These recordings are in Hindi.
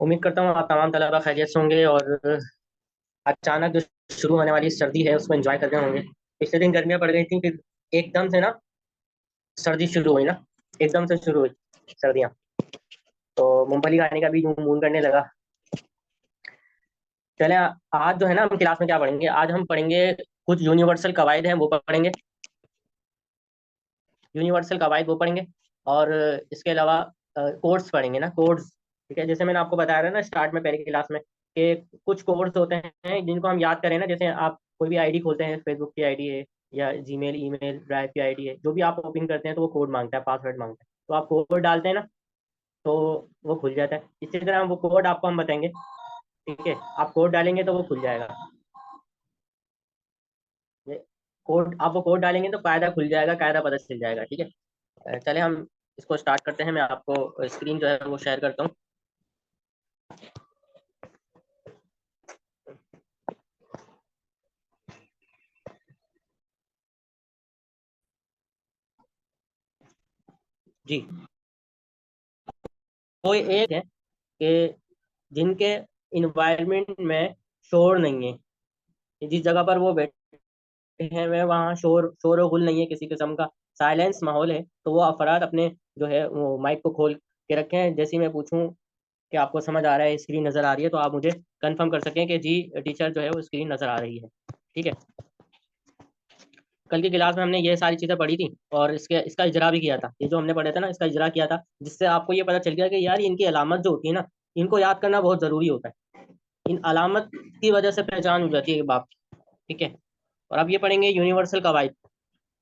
उम्मीद करता हूँ आप तमाम तलबा खैरियत से होंगे और अचानक जो शुरू होने वाली सर्दी है उसको एंजॉय कर रहे होंगे। पिछले दिन गर्मियाँ पड़ गई थी, फिर एकदम से ना सर्दी शुरू हुई ना, एकदम से शुरू हुई सर्दियाँ। तो मूंगफली खाने का भी यूं मून करने लगा। चले आज जो है ना हम क्लास में क्या पढ़ेंगे, आज हम पढ़ेंगे कुछ यूनिवर्सल कवायद हैं वो पढ़ेंगे। यूनिवर्सल कवायद वो पढ़ेंगे और इसके अलावा कोड्स पढ़ेंगे ना, कोड्स। ठीक है, जैसे मैंने आपको बताया था ना स्टार्ट में पहली क्लास में कि कुछ कोड्स होते हैं जिनको हम याद करें ना। जैसे आप कोई भी आईडी खोलते हैं, फेसबुक की आईडी है या जीमेल ईमेल ड्राइव की आईडी है, जो भी आप ओपन करते हैं तो वो कोड मांगता है, पासवर्ड मांगता है। तो आप कोड डालते हैं ना तो वो खुल जाता है। इसी तरह वो कोड आपको हम बताएंगे। ठीक है, आप कोड डालेंगे तो वो खुल जाएगा। ये कोड, आप वो कोड डालेंगे तो कायदा खुल जाएगा, कायदा पता चल जाएगा। ठीक है, चले हम इसको स्टार्ट करते हैं। मैं आपको स्क्रीन जो है वो शेयर करता हूँ। जी, कोई एक है कि जिनके इन्वायरमेंट में शोर नहीं है, जिस जगह पर वो बैठे हैं वे वहाँ शोर शोर गुल नहीं है, किसी किस्म का साइलेंस माहौल है। तो वो अफराद अपने जो है वो माइक को खोल के रखे हैं। जैसे ही मैं पूछूं कि आपको समझ आ रहा है, स्क्रीन नजर आ रही है, तो आप मुझे कंफर्म कर सकें कि जी टीचर जो है वो स्क्रीन नजर आ रही है। ठीक है, कल की क्लास में हमने ये सारी चीज़ें पढ़ी थी और इसका इजरा भी किया था। ये जो हमने पढ़े थे ना, इसका इजरा किया था, जिससे आपको ये पता चल गया कि यार इनकी अलामत जो होती है ना, इनको याद करना बहुत ज़रूरी होता है। इन अलामत की वजह से पहचान हो जाती है बाप की। ठीक है, और अब ये पढ़ेंगे यूनिवर्सल कवायद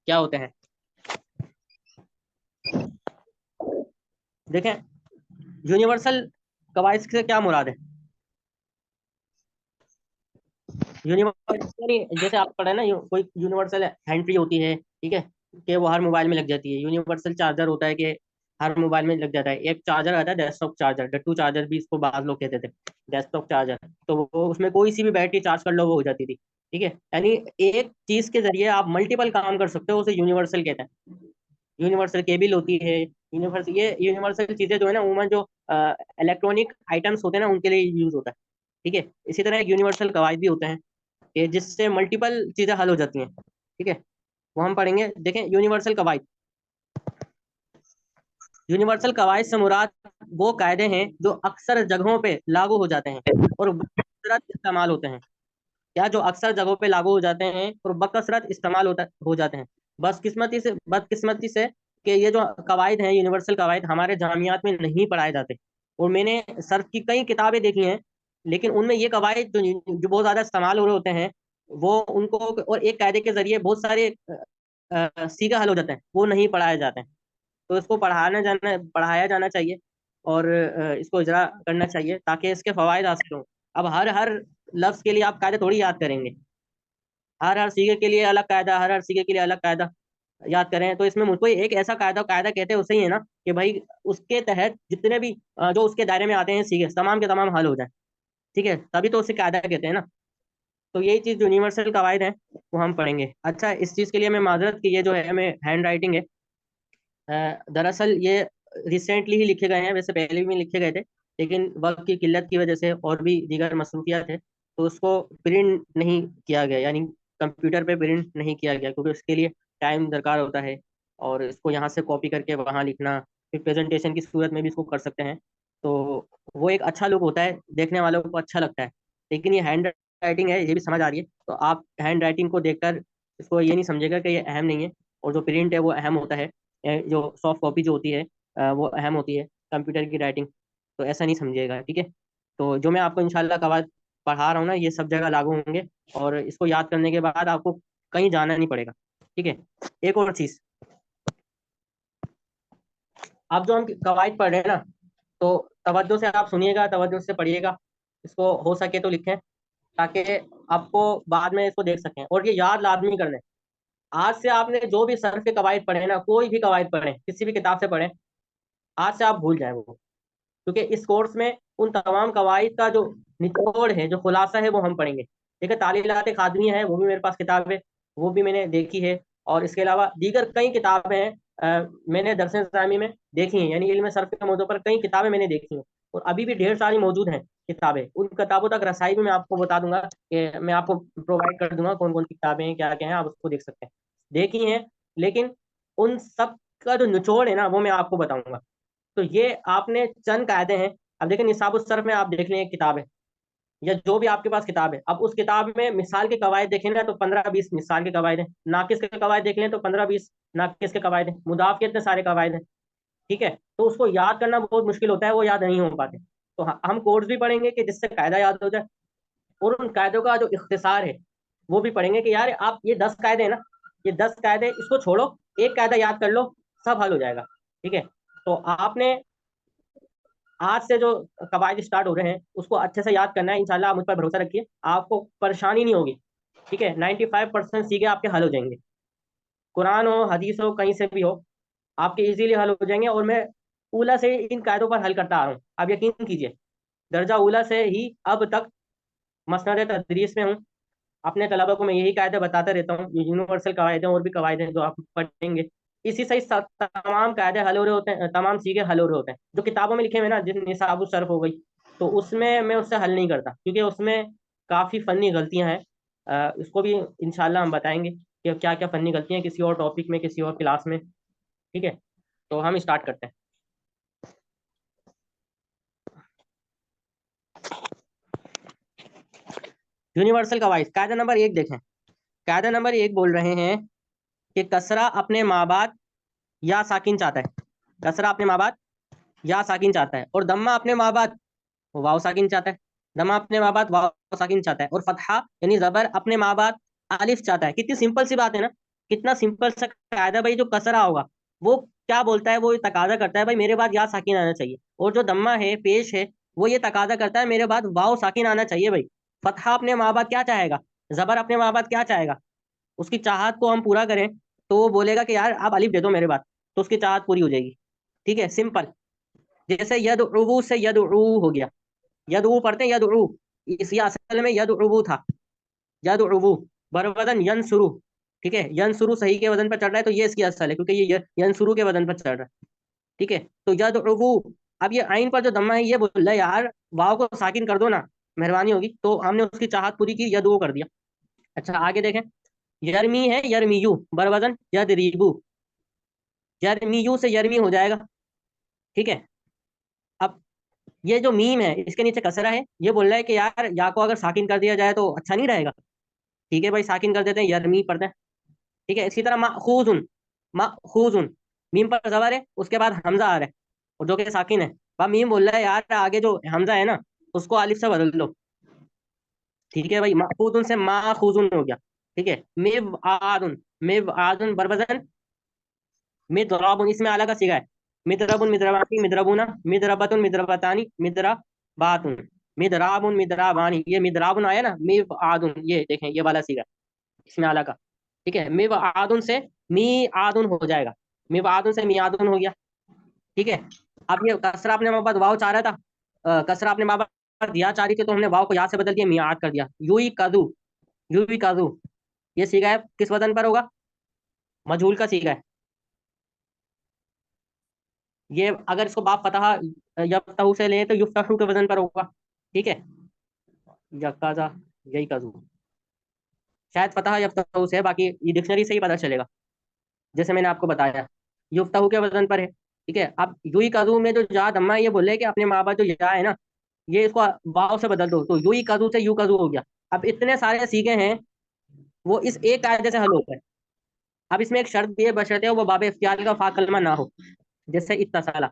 क्या होते हैं। देखें, यूनिवर्सल कवायद से क्या मुराद है। यूनिवर्सल जैसे आप पढ़े ना, कोई यूनिवर्सल हैंड फ्री होती है, ठीक है, कि वो हर मोबाइल में लग जाती है। यूनिवर्सल चार्जर होता है कि हर मोबाइल में लग जाता है। एक चार्जर आता है डेस्कटॉप चार्जर, डट्टू चार्जर भी इसको बाज लोग कहते थे, डेस्कटॉप चार्जर। तो वो उसमें कोई सी भी बैटरी चार्ज कर लो वो हो जाती थी। ठीक है, यानी एक चीज के जरिए आप मल्टीपल काम कर सकते हो, उसे यूनिवर्सल कहते हैं। यूनिवर्सल केबल होती है। यूनिवर्सल, ये यूनिवर्सल चीजें जो है ना उमूमन जो इलेक्ट्रॉनिक आइटम्स होते हैं ना उनके लिए यूज होता है। ठीक है, इसी तरह एक यूनिवर्सल कवायद भी होते हैं कि जिससे मल्टीपल चीजें हल हो जाती हैं। ठीक है, वो हम पढ़ेंगे। देखें, यूनिवर्सल कवायद, यूनिवर्सल कवायद से मुराद वो कायदे हैं जो अक्सर जगहों पे लागू हो जाते हैं और बकसरत इस्तेमाल होते हैं। क्या, जो अक्सर जगहों पे लागू हो जाते हैं और बकसरत इस्तेमाल हो जाते हैं। बदकिस्मती से कि ये जो कवायद हैं, यूनिवर्सल कवायद, हमारे जामियात में नहीं पढ़ाए जाते। और मैंने सर्फ की कई किताबें देखी हैं, लेकिन उनमें ये कवायद जो बहुत ज़्यादा इस्तेमाल हो रहे होते हैं, वो उनको और एक कायदे के जरिए बहुत सारे सीधा हल हो जाते हैं, वो नहीं पढ़ाए जाते हैं। तो इसको पढ़ाया जाना चाहिए और इसको इजरा करना चाहिए ताकि इसके फवायद हासिल हों। अब हर हर लफ्ज़ के लिए आप कायदे थोड़ी याद करेंगे। हर हर सीगे के लिए अलग कायदा, हर हर सीगे के लिए अलग कायदा याद करें। तो इसमें मुझको एक ऐसा कायदा कायदा कहते हैं उसे ही है ना, कि भाई उसके तहत जितने भी जो उसके दायरे में आते हैं सीगे, तमाम के तमाम हल हो जाए। ठीक है, तभी तो उसे कायदा कहते हैं ना। तो यही चीज़ यूनिवर्सल कवायद है वो हम पढ़ेंगे। अच्छा, इस चीज़ के लिए मैं माजरत की, ये जो है हमें हैंड राइटिंग है। दरअसल ये रिसेंटली ही लिखे गए हैं, वैसे पहले भी लिखे गए थे, लेकिन वक्त की किल्लत की वजह से और भी दीगर मसरूफियात है, तो उसको प्रिंट नहीं किया गया, यानी कंप्यूटर पे प्रिंट नहीं किया गया, क्योंकि उसके लिए टाइम दरकार होता है। और इसको यहाँ से कॉपी करके वहाँ लिखना, फिर प्रेजेंटेशन की सूरत में भी इसको कर सकते हैं। तो वो एक अच्छा लुक होता है, देखने वालों को अच्छा लगता है। लेकिन ये हैंड राइटिंग है, ये भी समझ आ रही है, तो आप हैंड राइटिंग को देखकर इसको ये नहीं समझेगा कि ये अहम नहीं है। और जो प्रिंट है वो अहम होता है, जो सॉफ्ट कॉपी जो होती है वो अहम होती है कंप्यूटर की राइटिंग। तो ऐसा नहीं समझिएगा, ठीक है। तो जो मैं आपको इंशाल्लाह कवायद पढ़ा रहा हूँ ना, ये सब जगह लागू होंगे और इसको याद करने के बाद आपको कहीं जाना नहीं पड़ेगा। ठीक है, एक और चीज़, अब जो हम कवायद पढ़ रहे हैं ना, तो तवज्जो से आप सुनिएगा, तवज्जो से पढ़िएगा, इसको हो सके तो लिखें ताकि आपको बाद में इसको देख सकें और ये याद लाजमी करना है। आज से आपने जो भी सर्फ के कवायद पढ़े ना, कोई भी कवायद पढ़े किसी भी किताब से पढ़े, आज से आप भूल जाए वो। क्योंकि इस कोर्स में उन तमाम कवायद का जो निचोड़ है, जो खुलासा है, वो हम पढ़ेंगे। ठीक है, तालीलात खादमी है, वो भी मेरे पास किताब है, वो भी मैंने देखी है। और इसके अलावा दीगर कई किताबें हैं मैंने दरस इस्लामी में देखी हैं, यानी इल्म सर्फ के मौजू पर कई किताबें मैंने देखी हैं। और अभी भी ढेर सारी मौजूद हैं किताबें। उन किताबों तक रसाई भी मैं आपको बता दूंगा, कि मैं आपको प्रोवाइड कर दूंगा कौन कौन सी किताबें हैं, क्या क्या हैं, आप उसको देख सकते हैं, देखी हैं। लेकिन उन सब का जो निचोड़ है ना, वो मैं आपको बताऊंगा। तो ये आपने चंद कायदे हैं। अब देखिए, निसाब उस सरफ में आप देख लें, एक किताब है, या जो भी आपके पास किताब है, अब उस किताब में मिसाल के कवायद देखें ना, तो 15-20 मिसाल के कवायद हैं। नाकिस के कवायद देख लें तो 15-20 नाकिस के कवायद हैं। मुदाफ के इतने सारे कवायद हैं। ठीक है, तो उसको याद करना बहुत मुश्किल होता है, वो याद नहीं हो पाते। तो हम कोड्स भी पढ़ेंगे कि जिससे कायदा याद हो जाए, और उन कायदों का जो इख्तिसार है वो भी पढ़ेंगे, कि यार आप ये 10 कायदे हैं ना, ये 10 कायदे, इसको छोड़ो, एक कायदा याद कर लो, सब हल हो जाएगा। ठीक है, तो आपने आज से जो कवायद स्टार्ट हो रहे हैं उसको अच्छे से याद करना है। इंशाल्लाह आप मुझ पर भरोसा रखिए, आपको परेशानी नहीं होगी। ठीक है, 95% सीखे आपके हल हो जाएंगे। कुरान हो, हदीस हो, कहीं से भी हो, आपके इजीली हल हो जाएंगे। और मैं ऊला से इन कायदों पर हल करता आ रहा हूँ, आप यकीन कीजिए। दर्जा ऊला से ही अब तक मसनद तदरीस में हूँ। अपने तलबा को मैं यही कायदे बताता रहता हूँ, ये यूनिवर्सल कवायद हैं, और भी कवायद हैं जो आप पढ़ेंगे। इसी से ही तमाम कायदे हल हो रहे होते हैं, तमाम सीखे हल हो रहे होते हैं। जो किताबों में लिखे हुए हैं ना, जिस निसाब सर्फ हो गई, तो उसमें मैं उससे हल नहीं करता, क्योंकि उसमें काफ़ी फ़नी गलतियाँ हैं। इसको भी इंशाल्लाह हम बताएंगे कि क्या क्या फ़नी गलतियाँ हैं, किसी और टॉपिक में, किसी और क्लास में। ठीक है, तो हम स्टार्ट करते हैं। यूनिवर्सल कवायद, कायदा नंबर 1 देखें। कायदा नंबर 1 बोल रहे हैं कि कसरा अपने माँ बाप या साकिन चाहता है। कसरा अपने माँ बाप या साकिन चाहता है, और दम्मा अपने माँ बाप वाव साकिन चाहता है। दम्मा अपने माँ बाप वाव साकिन चाहता है, और फतहा यानी जबर अपने माँ बाप अलिफ चाहता है। कितनी सिंपल सी बात है ना, कितना सिंपल सा कायदा भाई। जो कसरा होगा वो क्या बोलता है, वो ये तकाजा करता है भाई मेरे बाद या साकिन आना चाहिए, और जो दम्मा है, पेश है, वो ये तकाजा करता है मेरे बाद वाव साकिन आना चाहिए भाई। फतहा अपने माँ बाप क्या चाहेगा, जबर अपने माँ बाप क्या चाहेगा, उसकी चाहत को हम पूरा करें, तो वो बोलेगा कि यार आप अलिफ दे दो मेरे बाद, तो उसकी चाहत पूरी हो जाएगी। ठीक है, सिंपल। जैसे यदउ से यदउ हो गया, यदउ पढ़ते हैं यदउ, इस ये असल में यदउ था, यदउ बरवजन यनसुरु। ठीक है, यनसुरु सही के वजन पर चढ़ रहा है, तो ये इसकी असल है, क्योंकि ये यनसुरु के वजन पर चढ़ रहा है। ठीक है, तो यदउ, अब ये आइन पर जो दम्मा है, ये बोल रहा है यार वाव को साकिन कर दो ना, मेहरबानी होगी, तो हमने उसकी चाहत पूरी की, यदउ कर दिया। अच्छा, आगे देखें। यरमी है यरमीयू, बरवजन यदरीबू, यरमीयू से यरमी हो जाएगा। ठीक है, अब ये जो मीम है, इसके नीचे कसरा है, ये बोल रहा है कि यार या को अगर साकिन कर दिया जाए तो अच्छा नहीं रहेगा। ठीक है भाई, साकिन कर देते हैं, यरमी पढ़ते हैं। ठीक है, इसी तरह माखूजुन, माखूजुन, मीम पर जबर है, उसके बाद हमजा आ रहा है, और जो कि साकिन है। वह मीम बोल रहा है यार आगे जो हमजा है ना, उसको अलिफ से बदल लो। ठीक है भाई, माखूजुन से माखूजुन हो गया। ठीक है, मिव आदुन, मिव आदुन बरबदन मिदराबुन, इसमें आला का सिगा है। मिदरबुन मिदरबानी मिदरबुना, मिदरबतुन मिदरबतानी मिदरबातुन, मिदराबुन मिदराबानी, ये मिदराबुन आया ना, मिव आदुन, ये देखें ये वाला सिगा इसमें आला का। ठीक है, मिव आदुन से मी आदुन हो जाएगा, मिव आदुन से मी आदुन हो गया। ठीक है, अब ये कसरा अपने माँ बाप वाव चाह रहा था, कसरा अपने माँ बाप दिया चाह रही थी, तो हमने वाव को यहाँ से बदल दिया, मियाद कर दिया, यूई कदू, यूई कदू। ये सीगा है, किस वजन पर होगा, मजहूल का सीगा है। ये अगर इसको बाप फतहा यफ्तहू से लें तो युफ्तहू के वजन पर होगा। ठीक है, यकाजा, यही काजू, शायद फतहा यफ्तहू से है, बाकी ये डिक्शनरी से ही पता चलेगा, जैसे मैंने आपको बताया, युफ्तहू के वजन पर है। ठीक है, अब यूई काजू में जो जा दम्मा है, ये बोले कि अपने माँ बाप जो या है ना, ये इसको वाव से बदल दो, तो यूई काजू से यू काजू हो गया। अब इतने सारे सीखे हैं, वो इस एक कायदे से हल होता है। अब इसमें एक शर्त भी है, बशर्ते वो बाब इख्तियार का फा कलमा ना हो, जैसे इत्तसाला।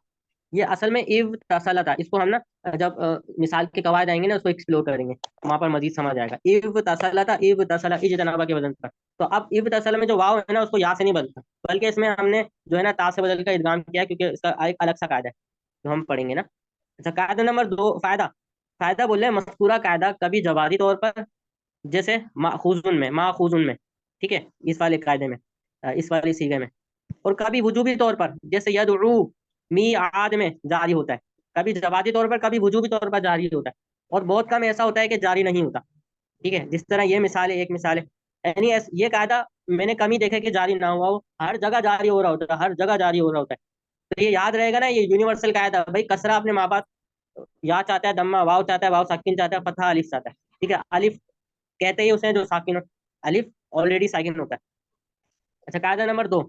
ये असल में इव तसला था, इसको हम ना जब मिसाल के कवायद आएंगे ना, उसको एक्सप्लोर करेंगे, वहां पर मजीद समझ आएगा। इव तसला था, इव तसला इजतनाबा के वजन पर। तो अब इव तसला में जो वाव है ना, उसको या से नहीं बदलता, बल्कि इसमें हमने जो है ना ता से बदल कर इदगाम किया है, क्योंकि इसका एक अलग सा कायदा है जो हम पढ़ेंगे ना। अच्छा, कायदा नंबर 2, फायदा। फायदा बोले मज़कूरा कायदा कभी जवादी तौर पर, जैसे माखूजुन में, ठीक है, इस वाले कायदे में, इस वाली सीगे में, और कभी वजूबी तौर पर, जैसे यदउ मी आद में जारी होता है, कभी जवादी तौर पर, कभी वजूबी तौर पर जारी होता है, और बहुत कम ऐसा होता है कि जारी नहीं होता। ठीक है, जिस तरह ये मिसाल है, एक मिसाल है, यानी ये कायदा मैंने कम ही देखा कि जारी ना हुआ हो, हर जगह जारी हो रहा होता है, हर जगह जारी हो रहा होता है। तो ये याद रहेगा ना, ये यूनिवर्सल कायदा भाई, कसरा अपने माँ बाप या चाहता है दम्मा, वाव चाहता है वाव साकिन चाहता है, फतहा अलिफ चाहता है। ठीक है, अलिफ कहते ही उसे जो साकिन अलिफ ऑलरेडी साकिन होता है। अच्छा, कायदा नंबर 2,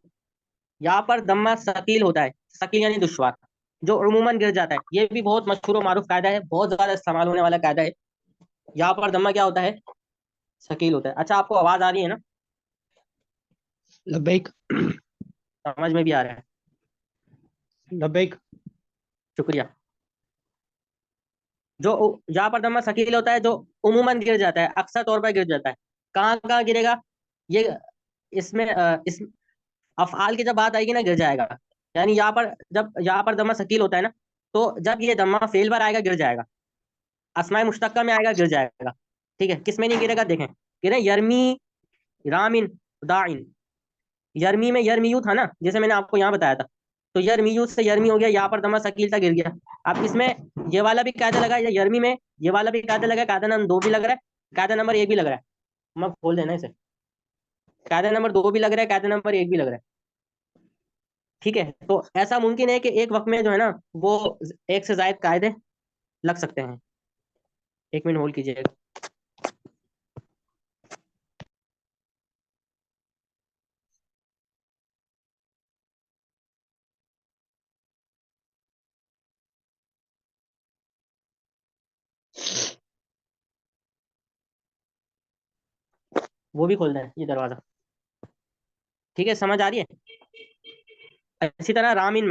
यहाँ पर दम्मा सकील होता है, सकील यानी दुश्वार, जो उमूमन गिर जाता है। ये भी बहुत मशहूर और मारूफ कायदा है, बहुत ज्यादा इस्तेमाल होने वाला कायदा है। यहाँ पर दम्मा क्या होता है, शकील होता है। अच्छा, आपको आवाज आ रही है ना, लब्बैक। समझ में भी आ रहा है? लब्बैक। शुक्रिया। जो यहाँ पर दम्मा शकील होता है, जो उमूमन गिर जाता है, अक्सर तौर पर गिर जाता है। कहाँ कहाँ गिरेगा ये, इसमें इस अफआल की जब बात आएगी ना, गिर जाएगा। यानी यहाँ पर जब यहाँ पर दम्मा शकील होता है ना, तो जब ये दम्मा फेल पर आएगा गिर जाएगा, अस्माए मुश्तक्का में आएगा गिर जाएगा। ठीक है, किस में नहीं गिरेगा, देखें, गिरे यरमी, रामिन, दाइन। यरमी में यरमीयू था ना, जैसे मैंने आपको यहाँ बताया था, तो यरमीयू से यरमी हो गया, यहाँ पर दमा शकील था, गिर गया। अब इसमें ये वाला भी कायदा लगा, या यरमी में ये वाला भी कायदा लगा, कायदा नंबर 2 भी लग रहा है, कायदा नंबर 1 भी लग रहा है। मैं खोल देना इसे, कायदा नंबर 2 भी लग रहा है, कायदा नंबर 1 भी लग रहा है। ठीक है, तो ऐसा मुमकिन है कि एक वक्त में जो है ना, वो एक से ज्यादा कायदे लग सकते हैं। 1 मिनट होल्ड कीजिएगा। वो भी खोल दें ये दरवाजा। ठीक है, समझ आ रही है? इसी तरह रामीन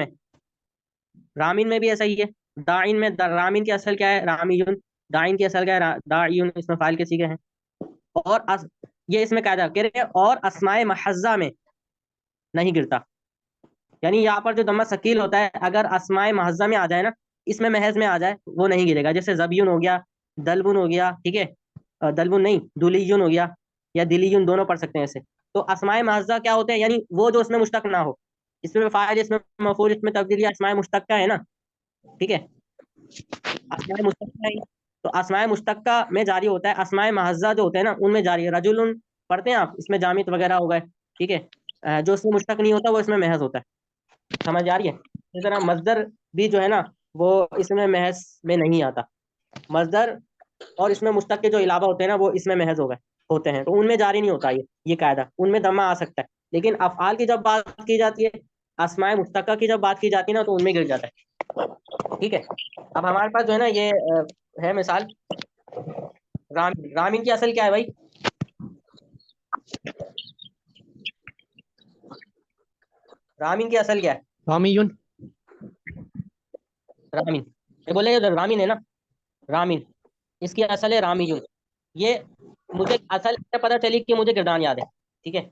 में भी ऐसा ही है। दाइन में रामीन की असल क्या है, रामीयुन। दाइन की असल क्या है, दायुन, इसमें फाइल के सीखे हैं। और ये इसमें कायदा कह रहे हैं, और अस्माए महजा में नहीं गिरता। यानी यहाँ पर जो दम्मा शकील होता है, अगर अस्माए महजा में आ जाए ना, इसमें महज में आ जाए, वो नहीं गिरेगा। जैसे जबियुन हो गया, दलबुन हो गया। ठीक है, दलबुन नहीं, दुलियुन हो गया, या दिलियुन, दोनों पढ़ सकते हैं ऐसे। तो अस्माए महजा क्या होते हैं, यानी वो जो उसमें मुश्तक ना हो, इसमें फाइल, इसमें मफूल, इसमें तब्दीली, अस्माए मुश्तक का है ना। ठीक है, अस्माए मुश्तक्का ही, तो अस्माए मुश्तक्का में जारी होता है। अस्माए महज़ा जो होते हैं ना, उनमें जारी है। रजुलुन पढ़ते हैं आप, इसमें जामित वगैरह हो गए। ठीक है, जो इसमें मुश्तक नहीं होता वो इसमें महज होता है। समझ आ रही है? इस तरह मजदर भी जो है ना, वो इसमें महज में नहीं आता। मजदर और इसमें मुश्तक के जो इलावा होते हैं ना, वो इसमें महज हो गए, होते हैं, तो उनमें जारी नहीं होता ये कायदा, उनमें दमा आ सकता है। लेकिन अफआल की जब बात की जाती है, अस्माए मुश्तक्का की जब बात की जाती है ना, तो उनमें गिर जाता है। ठीक है, अब हमारे पास जो है ना, ये है मिसाल, रामीन की असल क्या है भाई? रामीन की असल क्या है? रामीयुन। रामीन, ये बोले जो रामीन है ना, रामीन, इसकी असल है रामीयुन। ये मुझे असल से पता चली कि मुझे गिरदान याद है। ठीक है,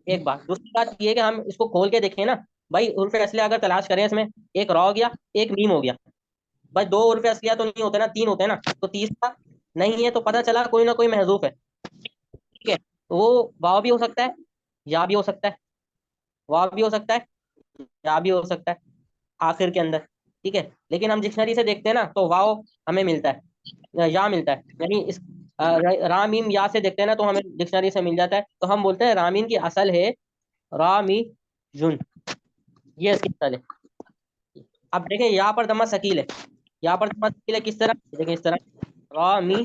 एक बात। दूसरी बात ये है कि हम इसको खोल के देखें ना भाई, उर्फ असलिया अगर तलाश करें, इसमें एक रॉ हो गया, एक मीम हो गया। भाई दो उर्फ असलिया तो नहीं होते ना, तीन होते हैं ना, तो तीसरा नहीं है, तो पता चला कोई ना कोई महजूफ है। ठीक है, तो वो वाव भी हो सकता है, या भी हो सकता है, वाव भी हो सकता है, या भी हो सकता है आखिर के अंदर। ठीक है, लेकिन हम डिक्शनरी से देखते हैं ना, तो वाव हमें मिलता है, या मिलता है। यानी इस रामीम या से देखते हैं ना, तो हमें डिक्शनरी से मिल जाता है, तो हम बोलते हैं रामीन की असल है रामी जुन, ये इसकी असल है। अब देखें, यहाँ पर दम्मा शकील है, यहाँ पर दम्मा शकील है, किस तरह देखें, इस तरह, रामी।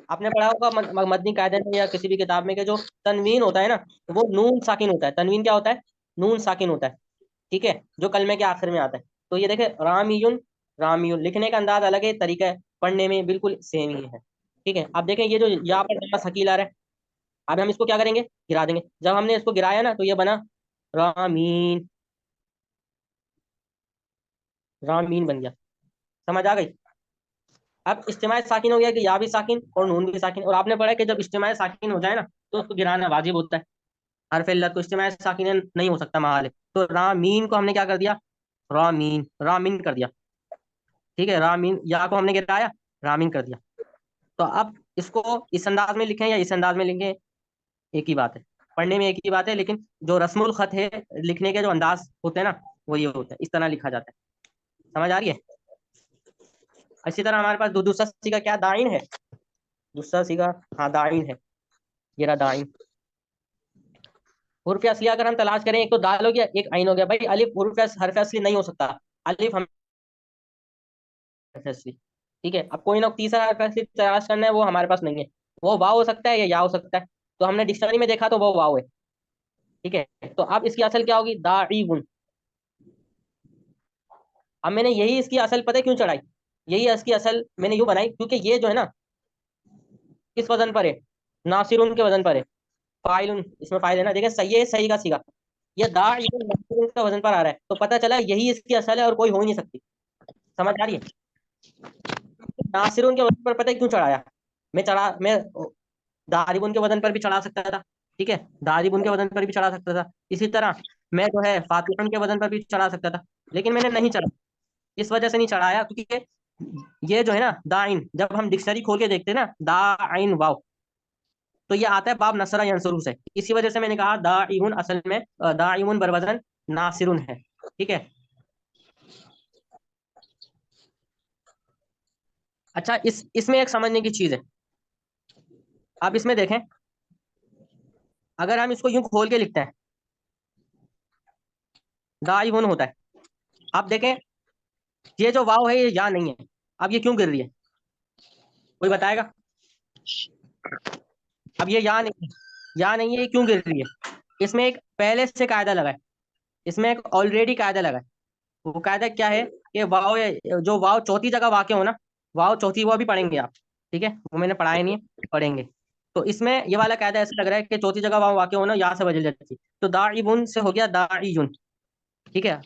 आपने पढ़ा होगा मदनी कायदे में या किसी भी किताब में, कि जो तनवीन होता है ना, वो नून साकिन होता है। तनवीन क्या होता है? नून साकिन होता है। ठीक है, जो कलमे के आखिर में आता है। तो ये देखे, रामीयुन, रामीयुन लिखने का अंदाज अलग है, तरीका है, पढ़ने में बिल्कुल सेम ही है। ठीक है, अब देखें, ये जो यहाँ पर दम्मा शकील आ रहा है, अब हम इसको क्या करेंगे, गिरा देंगे। जब हमने इसको गिराया ना, तो ये बना रामीन, रामीन बन गया। समझ आ गई? अब इज्तिमाई साकिन हो गया, कि या भी साकिन और नून भी साकिन। और आपने पढ़ा कि जब इज्तिमाई साकिन हो जाए ना, तो उसको गिराना वाजिब होता है। हरफ इल्लत को इज्तिमाई साकिन नहीं हो सकता महाल है। तो रामीन को हमने क्या कर दिया, रामीन, रामीन कर दिया। ठीक है, रामीन, या को हमने गिराया, रामीन कर दिया। तो अब इसको इस अंदाज में लिखें या इस अंदाज में लिखें, एक ही बात है, पढ़ने में एक ही बात है, लेकिन जो रस्मुल खत है, लिखने के जो अंदाज होते हैं ना, वो ये होता है, इस तरह लिखा जाता है। समझ आ रही है? इसी तरह हमारे पास दूसरा सीगा क्या, दाइन है। दूसरा सीगा, हाँ दाइन है, ये रहा दाइन। हुर्फ असली अगर हम तलाश करें, एक तो दाल हो गया, एक आइन हो गया। भाई अलिफ हर्फ असली नहीं हो सकता, अलिफ हम हर्फ असली। ठीक है, अब कोई ना तीसरा हर्फ असली तलाश करना है, वो हमारे पास नहीं है। वो वाव हो सकता है या हो सकता है। तो हमने डिक्शनरी में देखा तो वो वाव है। ठीक है, तो अब इसकी असल क्या होगी, दाईबुन। अब मैंने यही इसकी असल पता है क्यों चढ़ाई, यही इसकी असल मैंने यूं बनाई क्योंकि ये जो है ना किस वजन पर है, नासिरुन के वजन पर है। फाइलुन, इसमें फाइल है ना, देखिए सही है, सही का सीगा। ये दाईबुन नासिरुन का वजन पर आ रहा है, तो पता चला यही इसकी असल है और कोई हो ही नहीं सकती। समझ आ रही है। नासिरुन के वजन पर पता है क्यों चढ़ाया, मैं दारिबुन के वजन पर भी चढ़ा सकता था। ठीक है, दारिबुन के वजन पर भी चढ़ा सकता था। इसी तरह मैं जो है फातिहन के वजन पर भी चढ़ा सकता था, लेकिन मैंने नहीं चढ़ा। इस वजह से नहीं चढ़ाया क्योंकि ये जो है ना दाइन, जब हम डिक्शनरी खोल के देखते हैं ना दाइन वाव, तो ये आता है बाब नसरा यंसुरु से। इसी वजह से मैंने कहा दाइमुन असल में दाइमुन बरवजन नासिरुन है। ठीक है। अच्छा, इस इसमें एक समझने की चीज है। आप इसमें देखें, अगर हम इसको यूं खोल के लिखते हैं, दाइमुन होता है। आप देखें, ये जो वाव है ये या नहीं है। अब ये क्यों गिर रही है, कोई बताएगा। अब ये या नहीं, या नहीं है, ये क्यों गिर रही है। इसमें एक पहले से कायदा लगा है, इसमें एक ऑलरेडी कायदा लगा है। वो कायदा क्या है कि वाव जो वाव चौथी जगह वाक़ हो ना, वाव चौथी, वो भी पढ़ेंगे आप। ठीक है, वो मैंने पढ़ाया नहीं है, पढ़ेंगे। तो इसमें ये वाला कायदा ऐसा लग रहा है कि चौथी जगह वाव वाक़ हो ना, यहाँ से बदल जाती है। तो दाइबुन से हो गया दाइयुन। ठीक है,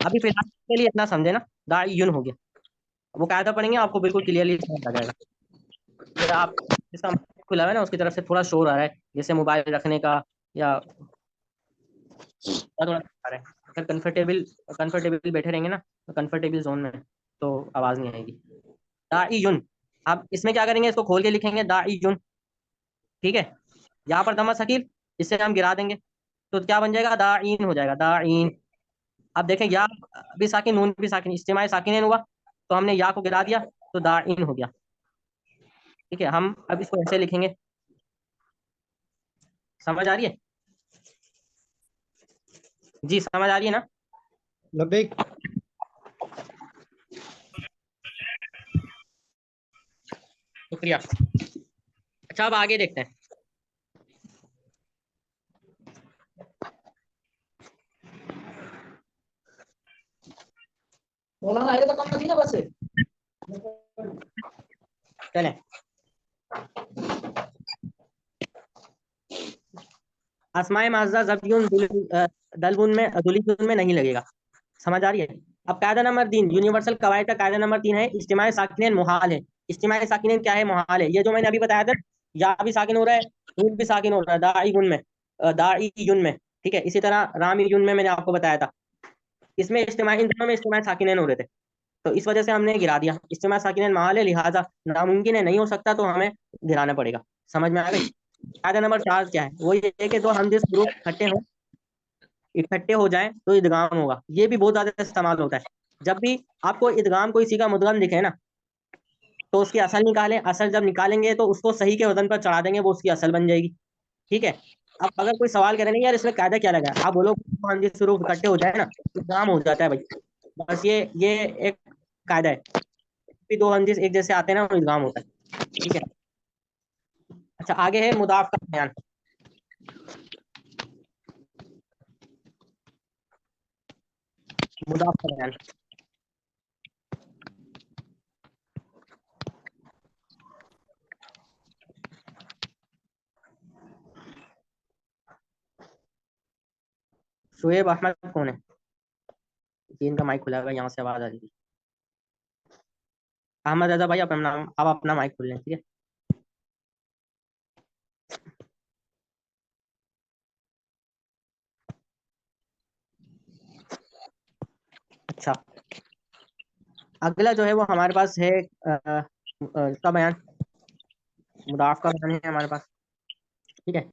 अभी फिलहाल के लिए इतना समझे ना, दाइयुन हो गया। वो कायदा पढ़ेंगे, आपको बिल्कुल क्लियरली समझ आ जाएगा। फिर आप इसका माइक खुला हुआ है ना, उसकी तरफ से थोड़ा शोर आ रहा है, जैसे मोबाइल रखने का या थोड़ा आ रहा है। अगर कंफर्टेबल कंफर्टेबल बैठे रहेंगे ना, तो कंफर्टेबल जोन में, तो आवाज नहीं आएगी। दाइयुन। अब इसमें क्या करेंगे, इसको खोल के लिखेंगे दाइयुन। ठीक है, यहाँ पर दमा शकील, इससे हम गिरा देंगे, तो क्या बन जाएगा, दाइन हो जाएगा, दाइन। अब देखें, या भी साकिन, नून भी साकिन, इज्तिमाई साकिन हुआ, तो हमने या को गिरा दिया, तो दाइन हो गया। ठीक है, हम अब इसको ऐसे लिखेंगे। समझ आ रही है जी, समझ आ रही है ना। लबैक। शुक्रिया। अच्छा, अब आगे देखते हैं। चलें, अस्माए माज़दा ज़बियुन दलबुन में दुलिबुन में नहीं लगेगा। समझ आ रही है। अब कायदा नंबर 3, यूनिवर्सल कवायद का कायदा नंबर 3 है, इज्तिमाई साकिनैन मुहाल है। इज्तिमाई साकिनैन क्या है, मुहाल है। ये जो मैंने अभी बताया था, या भी साकिन हो रहा है, नून भी साकिन हो रहा है, दाईयुन में, दाईयुन में। ठीक है, इसी तरह रामीयुन में मैंने आपको बताया था। इसमें इज्तिमाई, इन दोनों में इज्तिमाई साकिनैन हो रहे थे, तो इस वजह से हमने गिरा दिया। इज्तिमाई साकिनैन मुहाल है, लिहाजा नामुमकिन है, नहीं हो सकता, तो हमें गिराना पड़ेगा। समझ में आ गई। कायदा नंबर 4 क्या है, वो ये है कि दो हमजिस ग्रुप इकट्ठे हो जाएं तो इदगाम होगा। ये भी बहुत ज्यादा इस्तेमाल होता है। जब भी आपको इदगाम कोई सी का मुदगम दिखे ना, तो उसकी असल निकालें। असल जब निकालेंगे तो उसको सही के वजन पर चढ़ा देंगे, वो उसकी असल बन जाएगी। ठीक है। अब अगर कोई सवाल करें, नहीं यार इसमें कायदा क्या लगा है, आप बोलो हम जिस शुरू इकट्ठे हो जाए ना, इदगाम हो जाता है भाई। बस ये एक कायदा है कि दो हम जिस एक जैसे आते हैं ना, वो इदगाम होता है। ठीक है। अच्छा, आगे है मुदाफ का बयान। मुदाफ का बयान, शुएब अहमद कौन है, जी इनका माइक खुला है, यहाँ से आवाज आ रही थी। अहमद रजा भाई, अपना नाम, आप अपना माइक खोल लें। ठीक है। अच्छा, अगला जो है वो हमारे पास है इसका बयान, मुदाफ का बयान है हमारे पास। ठीक है,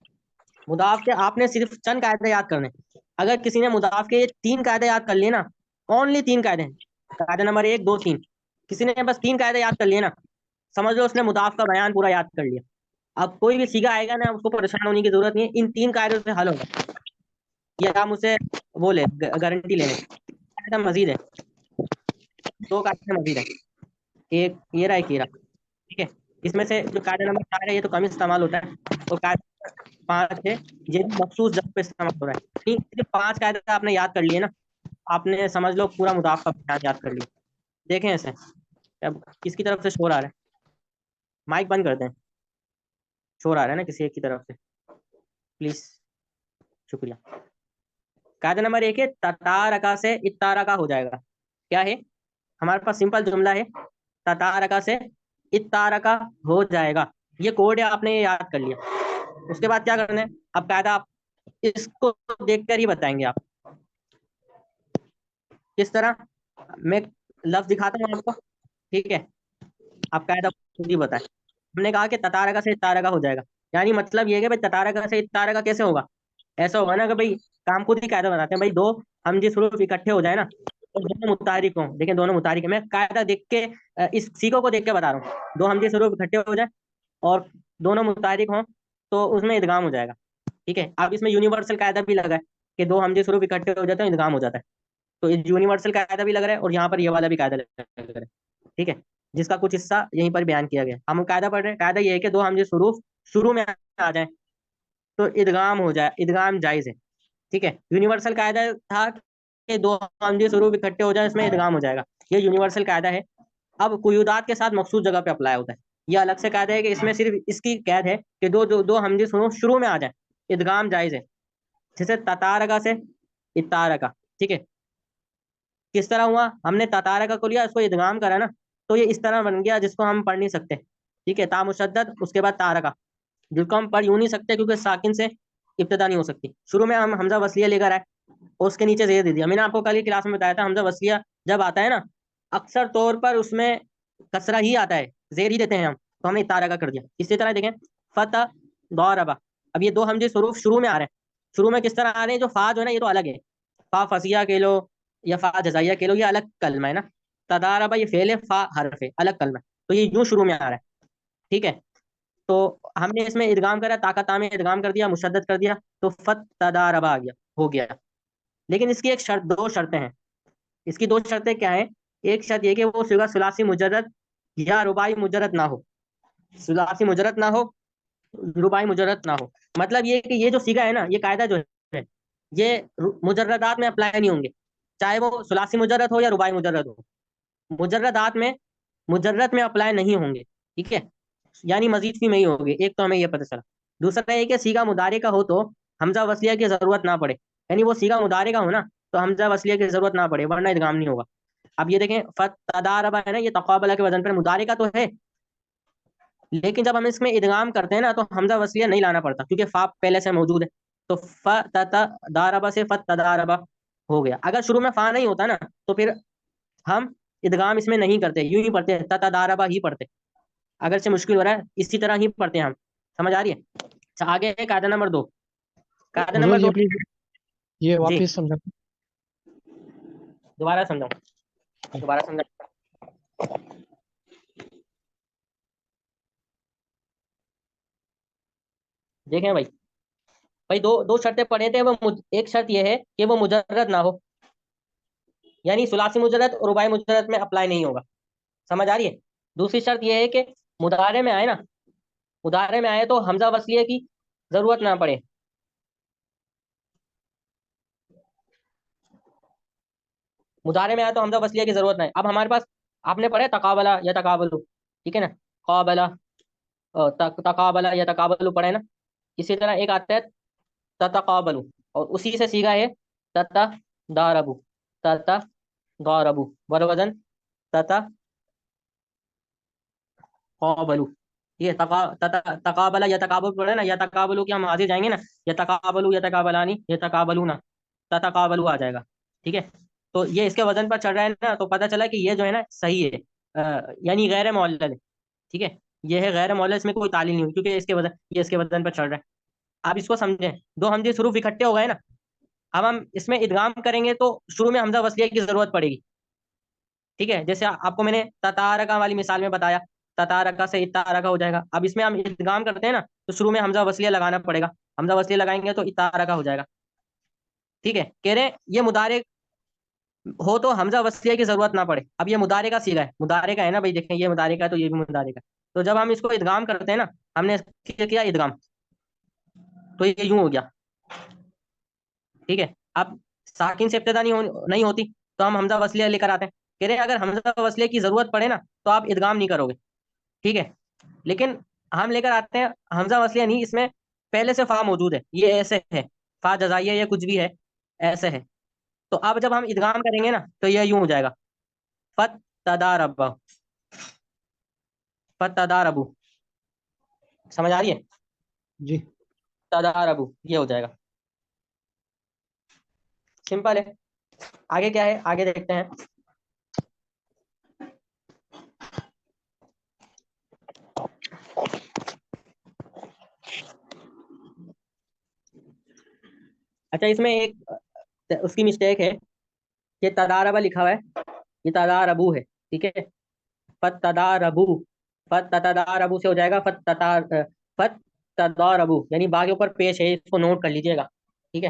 मुदाफ के आपने सिर्फ चंद कायदे याद करने। अगर किसी ने मुदाफ के ये 3 कायदे याद कर लिए ना, ओनली 3 कायदे हैं, कायदा नंबर 1, 2, 3, किसी ने बस 3 कायदे याद कर लिए ना, समझ लो उसने मुदाफ का बयान पूरा याद कर लिया। अब कोई भी सीगा आएगा ना, उसको परेशान होने की जरूरत नहीं है, इन 3 कायदों से हल होगा। ये आप मुझसे वो ले गारंटी ले लें। कायदा मजीद है, 2 कायदे मजीद है। एक ये रहा, एक ये रहा। ठीक है, इसमें से जो कायदा नंबर 4 है ये तो कम इस्तेमाल होता है, और कायदा 5 है ये भी मखसूस जगह पे इस्तेमाल हो रहा है। ठीक, ये 5 कायदे आपने याद कर लिए ना, आपने समझ लो पूरा मुदाफ का बयान याद कर लिया। देखें ऐसे, अब किसकी तरफ से शोर आ रहा है? माइक बंद कर दें, शोर आ रहा है ना किसी एक की तरफ से, प्लीज, शुक्रिया। कायदा नंबर 1 है ततारका से इत्तारका हो जाएगा। क्या है? हमारे पास सिंपल जुमला है, ततारका से इत्तारका हो जाएगा। ये कोड है, आपने ये याद कर लिया। उसके बाद क्या करना है? अब कायदा आप इसको देखकर ही बताएंगे आप किस तरह। मैं लफ्ज दिखाता हूँ आपको, ठीक है, आप कायदा खुद ही बताएं। हमने कहा कि ततारका से इत्तारका हो जाएगा, यानी मतलब ये है कि भाई ततारका से इत्तारका कैसे होगा? ऐसा होगा ना कि भाई काम खुद ही कायदा बनाते हैं, भाई दो हम जिस हरूफ इकट्ठे हो जाए ना, तो दोनों मुतारिक हों। देखें दोनों मुतारिक है, मैं कायदा देख के इस सीखो को देख के बता रहा हूँ। दो हम जिस हरूफ इकट्ठे हो जाए और दोनों मुतारिक हों, तो उसमें इदगाम हो जाएगा। ठीक है, अब इसमें यूनिवर्सल कायदा भी लगा है कि दो हम जिस हरूफ इकट्ठे हो जाते हैं इदगाम हो जाता है। तो यूनिवर्सल कायदा भी लग रहा है और यहाँ पर ये वाला भी कायदा लग रहा है। ठीक है, जिसका कुछ हिस्सा यहीं पर बयान किया गया है। हम कायदा पढ़ रहे हैं, कायदा ये है कि दो हम जिस हरूफ शुरू में आ जाए तो इदगाम हो जाए, इदगाम जायज है। ठीक है, यूनिवर्सल कायदा था कि दो हमजे स्वरूप इकट्ठे हो जाए इसमें इदगाम हो जाएगा, ये यूनिवर्सल कायदा है। अब कुयूदात के साथ मखसूस जगह पे अप्लाई होता है। ये अलग से कायदा है कि इसमें सिर्फ इसकी कैद है कि दो दो, दो हमजे स्वरूप शुरू में आ जाए, इदगाम जायज है। जैसे ततारका से इतारका। ठीक है, किस तरह हुआ? हमने ततारका को लिया, इसको इदगाम करा ना, तो ये इस तरह बन गया जिसको हम पढ़ नहीं सकते। ठीक है, ता मुशद्दद उसके बाद तारका, जिसको हम पढ़ यूं नहीं सकते क्योंकि साकिन से इब्तदा नहीं हो सकती। शुरू में हम हमजा वसलिया लेकर आए और उसके नीचे जेर दे दिया। मैंने आपको कल की क्लास में बताया था, हमजा वसलिया जब आता है ना, अक्सर तौर पर उसमें कसरा ही आता है, जेर ही देते हैं हम, तो हमने इतारा का कर दिया। इसी तरह देखें फतह दौरबा, अब ये दो हमजे स्वरूप शुरू में आ रहे हैं। शुरू में किस तरह आ रहे हैं? जो फा जो है ना, ये तो अलग है, फा फसिया के लो या फा जजाइया के लो, ये अलग कलमा है ना। तदारबा ये फेल है, फा हर्फ है, अलग कलमा है, तो ये यूं शुरू में आ रहा है। ठीक है, तो हमने इसमें इदगाम करा, ताकता में इदगाम कर दिया, मुशद्दद कर दिया, तो फत तदारबा आ गया, हो गया। लेकिन इसकी एक शर्त, दो शर्तें हैं। इसकी दो शर्तें क्या है? एक शर्त ये कि वो सिगा सुलासी मुजर्रद या रुबाई मुजर्रद ना हो, सुलासी मुजर्रद ना हो, रुबाई मुजर्रद ना हो। मतलब ये कि ये जो सीगा है ना, ये कायदा जो है, ये मुजर्रदात में अप्लाई नहीं होंगे, चाहे वो सुलासी मुजर्रद हो या रुबाई मुजर्रद हो। मुजर्रदात में, मुजर्रद में अप्लाई नहीं होंगे। ठीक है, यानी मजीद फी में ही होगी। एक तो हमें ये पता चला। दूसरा ये कि सीगा मुदारे का हो तो हमजा वसलिया की जरूरत ना पड़े, यानी वो सीगा मुदारे का हो ना, तो हमजा वसलिया की जरूरत ना पड़े, वरना इदगाम नहीं होगा। अब ये देखें फत तदारबा है ना, ये तकाबला के वजन पर मुदारे का तो है, लेकिन जब हम इसमें इदगाम करते हैं ना, तो हमजा वसलिया नहीं लाना पड़ता क्योंकि फा पहले से मौजूद है। तो फ तदारबा से फत तदारबा हो गया। अगर शुरू में फा नहीं होता ना, तो फिर हम इदगाम इसमें नहीं करते, यूं ही पढ़ते, तदारबा ही पढ़ते। अगर से मुश्किल हो रहा है, इसी तरह ही पढ़ते हैं हम। समझ आ रही है? अच्छा, आगे है कायदा नंबर 2। कायदा हुजूर नंबर ये 2। प्लीज ये जी, वापस समझा। दोबारा समझाऊं? दोबारा समझा। देखें भाई, भाई दो दो शर्तें पढ़े थे, एक शर्त यह है कि वो मुजर्रद ना हो, यानी सुलासी मुजर्रद और रुबाई मुजर्रद में अप्लाई नहीं होगा। समझ आ रही है? दूसरी शर्त यह है कि मुदारे में आए ना, मुदारे में आए तो हमजा वसलिया की जरूरत ना पड़े। मुदारे में आए तो हमजा वसलिया की जरूरत ना है। अब हमारे पास, आपने पढ़ा है तकाबला या तकाबलू, ठीक है ना, काबला, तकाबला या तकाबलू पढ़े ना। इसी तरह एक आता है ततकाबलू, और उसी से सीखा है तता दारबू, तता दारबू बर वजन तता काबलू। ये तकाबला या तकाबुल पढ़े ना, या तकाबलू के हम आगे जाएंगे ना, या तकाबलू या तकाबलानी या तकाबलू ना, तकाबलू आ जाएगा। ठीक है, तो ये इसके वजन पर चढ़ रहा है ना, तो पता चला कि ये जो है ना सही है, यानी गैर मौलल है। ठीक है, ये है गैर मौलल, इसमें कोई तालील नहीं हुई क्योंकि इसके वजन, ये इसके वजन पर चढ़ रहा है। आप इसको समझें, दो हमजे हरूफ इकट्ठे हो गए ना, अब हम इसमें इदगाम करेंगे तो शुरू में हमजा वसलिया की जरूरत पड़ेगी। ठीक है, जैसे आपको मैंने ततारका वाली मिसाल में बताया, ततारका से इतारका हो जाएगा। अब इसमें हम इदगाम करते हैं ना, तो शुरू में हमजा वसलिया लगाना पड़ेगा। हमजा वसलिया लगाएंगे तो इतारका हो जाएगा। ठीक है, कह रहे हैं ये मुदारे हो तो हमजा वसलिया की जरूरत ना पड़े। अब ये मुदारे का सीगा है, मुदारे का है ना भाई, देखें ये मुदारे का है तो ये भी मुदारे का है। तो जब हम इसको इदगाम करते हैं ना, हमने किया इदगाम, तो ये यूं हो गया। ठीक है, अब साकिन से इब्तिदा नहीं होती, तो हम हमजा वसलिया लेकर आते हैं। कह रहे हैं अगर हमजा वसलिया की जरूरत पड़े ना, तो आप इदगाम नहीं करोगे। ठीक है, लेकिन हम लेकर आते हैं हमजा वसलिया नहीं, इसमें पहले से फा मौजूद है, ये ऐसे है, फा जजाइया या कुछ भी है, ऐसे है। तो अब जब हम इदगाम करेंगे ना, तो ये यूं हो जाएगा, फत तदारब, फत तदारबू। समझ आ रही है? जी। तदारबू ये हो जाएगा। सिंपल है। आगे क्या है, आगे देखते हैं। अच्छा, इसमें एक उसकी मिस्टेक है, ये तदारबा लिखा हुआ है, ये तदारबू है। ठीक है, फत तदारबू, फत तदारबू से हो जाएगा फत तदारबू, यानी बा के ऊपर पेश है, इसको नोट कर लीजिएगा। ठीक है,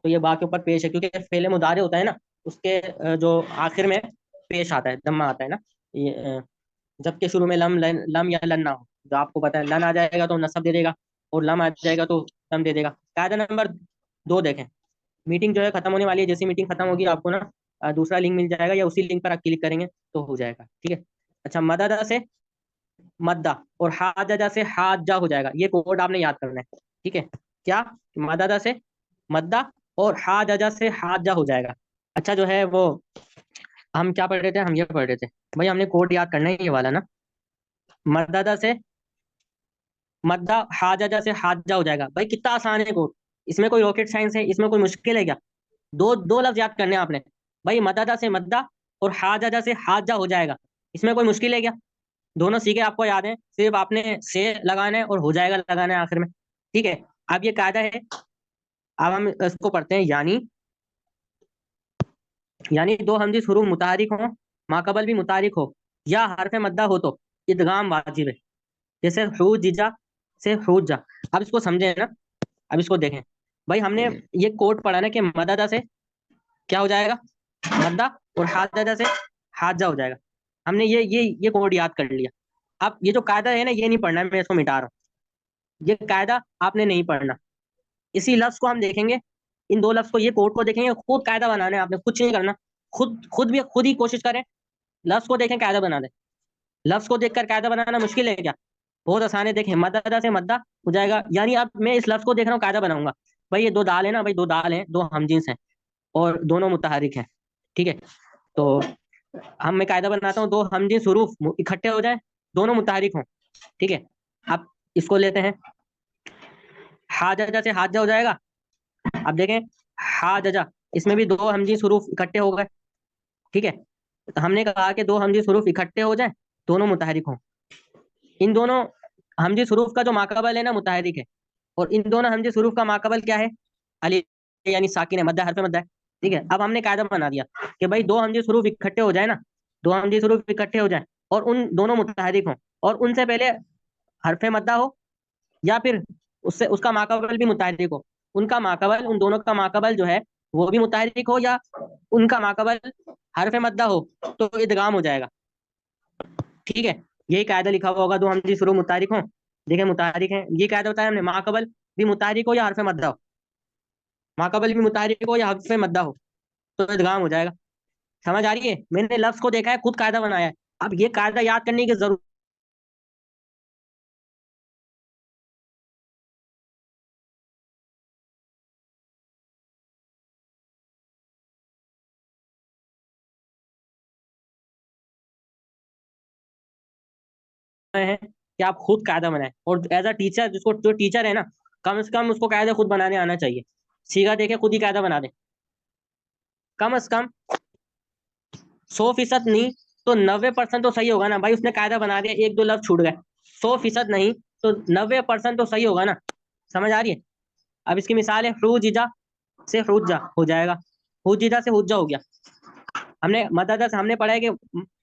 तो ये बा के ऊपर पेश है, क्योंकि फेले मुदारे होता है ना, उसके जो आखिर में पेश आता है, दम्मा आता है ना, ये जबकि शुरू में लम या लन ना हो। जो आपको पता है, लन आ जाएगा तो नसब दे देगा, और लम आ जाएगा तो लम दे देगा। कायदा नंबर 2 देखें। मीटिंग जो है खत्म होने वाली है, जैसी मीटिंग खत्म होगी आपको ना दूसरा लिंक मिल जाएगा, या उसी लिंक पर आप क्लिक करेंगे तो हो जाएगा। ठीक है, अच्छा, मददा से मद्दा और हाजा से हाजा हो जाएगा, ये कोड आपने याद करना है। ठीक है, क्या, मददा से मद्दा और हाजा से हाजा हो जाएगा। अच्छा, जो है वो हम क्या पढ़ रहे थे, हम ये पढ़ रहे थे भाई, हमने कोड याद करना है ये वाला ना, मददा से मद्दा, हाजा से हाजा हो जाएगा। भाई कितना आसान है कोड, इसमें कोई रॉकेट साइंस है, इसमें कोई मुश्किल है क्या? दो दो लफ्ज याद करने हैं आपने भाई, मददा से मद्दा और हाजा से हाजा हो जाएगा। इसमें कोई मुश्किल है क्या? दोनों सीखे आपको याद है, सिर्फ आपने से लगाना है और हो जाएगा लगाना है आखिर में। ठीक है, अब ये कायदा है। अब हम इसको पढ़ते हैं, यानी दो हमजिस हुरूफ मुतारिक हो, माकबल भी मुतारिक हो, या हरफ मद्दा हो तो इदगाम वाजिब है। जैसे हुजिजा से हुज्जा। अब इसको समझे ना, अब इसको देखें। भाई हमने ये कोड पढ़ा ना कि मददा से क्या हो जाएगा, मद्दा, और हाजा से हाजा हो जाएगा। हमने ये कोड याद कर लिया। अब ये जो कायदा है ना, ये नहीं पढ़ना है, मैं इसको मिटा रहा हूँ। ये कायदा आपने नहीं पढ़ना। इसी लफ्ज को हम देखेंगे, इन दो लफ्ज को, ये कोड को देखेंगे, खुद कायदा बनाना है आपने, कुछ नहीं करना। खुद ही कोशिश करें, लफ्ज को देखें, कायदा बना दें। लफ्ज को देखकर कायदा बनाना मुश्किल है क्या? बहुत आसान है। देखें, मददा से मद्दा हो जाएगा, यानी अब मैं इस लफ्ज को देख रहा हूँ, कायदा बनाऊंगा। भाई ये दो दाल है ना, भाई दो दाल हैं, दो हमजिन्स हैं, और दोनों मुतहरिक हैं। ठीक है, तो मैं कायदा बनाता हूँ, दो हमजिन्स हुरूफ इकट्ठे हो जाए, दोनों मुतहरिक हों। ठीक है, अब इसको लेते हैं, हाजा से हाजा हो जाएगा। अब देखें, हाजा, इसमें भी दो हमजिन्स हुरूफ इकट्ठे हो गए। ठीक है, तो हमने कहा कि दो हमजिन्स हुरूफ इकट्ठे हो जाए, दोनों मुतहरिक हों। इन दोनों हमजिन्स हुरूफ का जो माकबल है ना, मुतहरिक है, और इन दोनों हमजिन्स हुरूफ का माकबल क्या है, अली, यानी साकिन है, मद्दा, हरफ मद्दा है। ठीक है, अब हमने कायदा बना दिया कि भाई दो हमजिन्स हुरूफ इकट्ठे हो जाए ना, दो हमजिन्स हुरूफ इकट्ठे हो जाए, और उन दोनों मुतहरिक हों, और उनसे पहले हरफ मद्दा हो, या फिर उससे उसका माकबल भी मुतहरिक हो। उनका माकबल, उन दोनों का माकबल जो है वो भी मुतहरिक हो, या उनका माकबल हरफ मद्दा हो, तो इदगाम हो जाएगा। ठीक है, यही कायदा लिखा हुआ होगा, दो हमजिन्स शुरू मुतारिक हो, देखें मुतारिक है, ये कायदा बताया हमने, माकबल भी मुतारिक हो या हरफ मद्दा हो, माकबल भी मुतारिक हो या हरफ मद्दा हो, तो इदगाम हो जाएगा। समझ आ रही है? मैंने लफ्ज को देखा है, खुद कायदा बनाया है। अब ये कायदा याद करने की जरूरत है कि आप खुद कायदा बनाए, और एज अ टीचर, जिसको जो टीचर है ना, कम से कम उसको कायदा खुद बनाने आना चाहिए। सीधा देखे खुद ही कायदा बना दे, कम से कम 100% नहीं तो 90% तो सही होगा ना भाई। उसने कायदा बना दिया, एक दो लफ्ज छूट गए, 100% नहीं तो 90% तो सही होगा ना। समझ आ रही है? अब इसकी मिसाल है, हुजीजा से हुज्जा हो जाएगा, हुजीजा से हुज्जा हो गया। हमने मदद से हमने पढ़ा है कि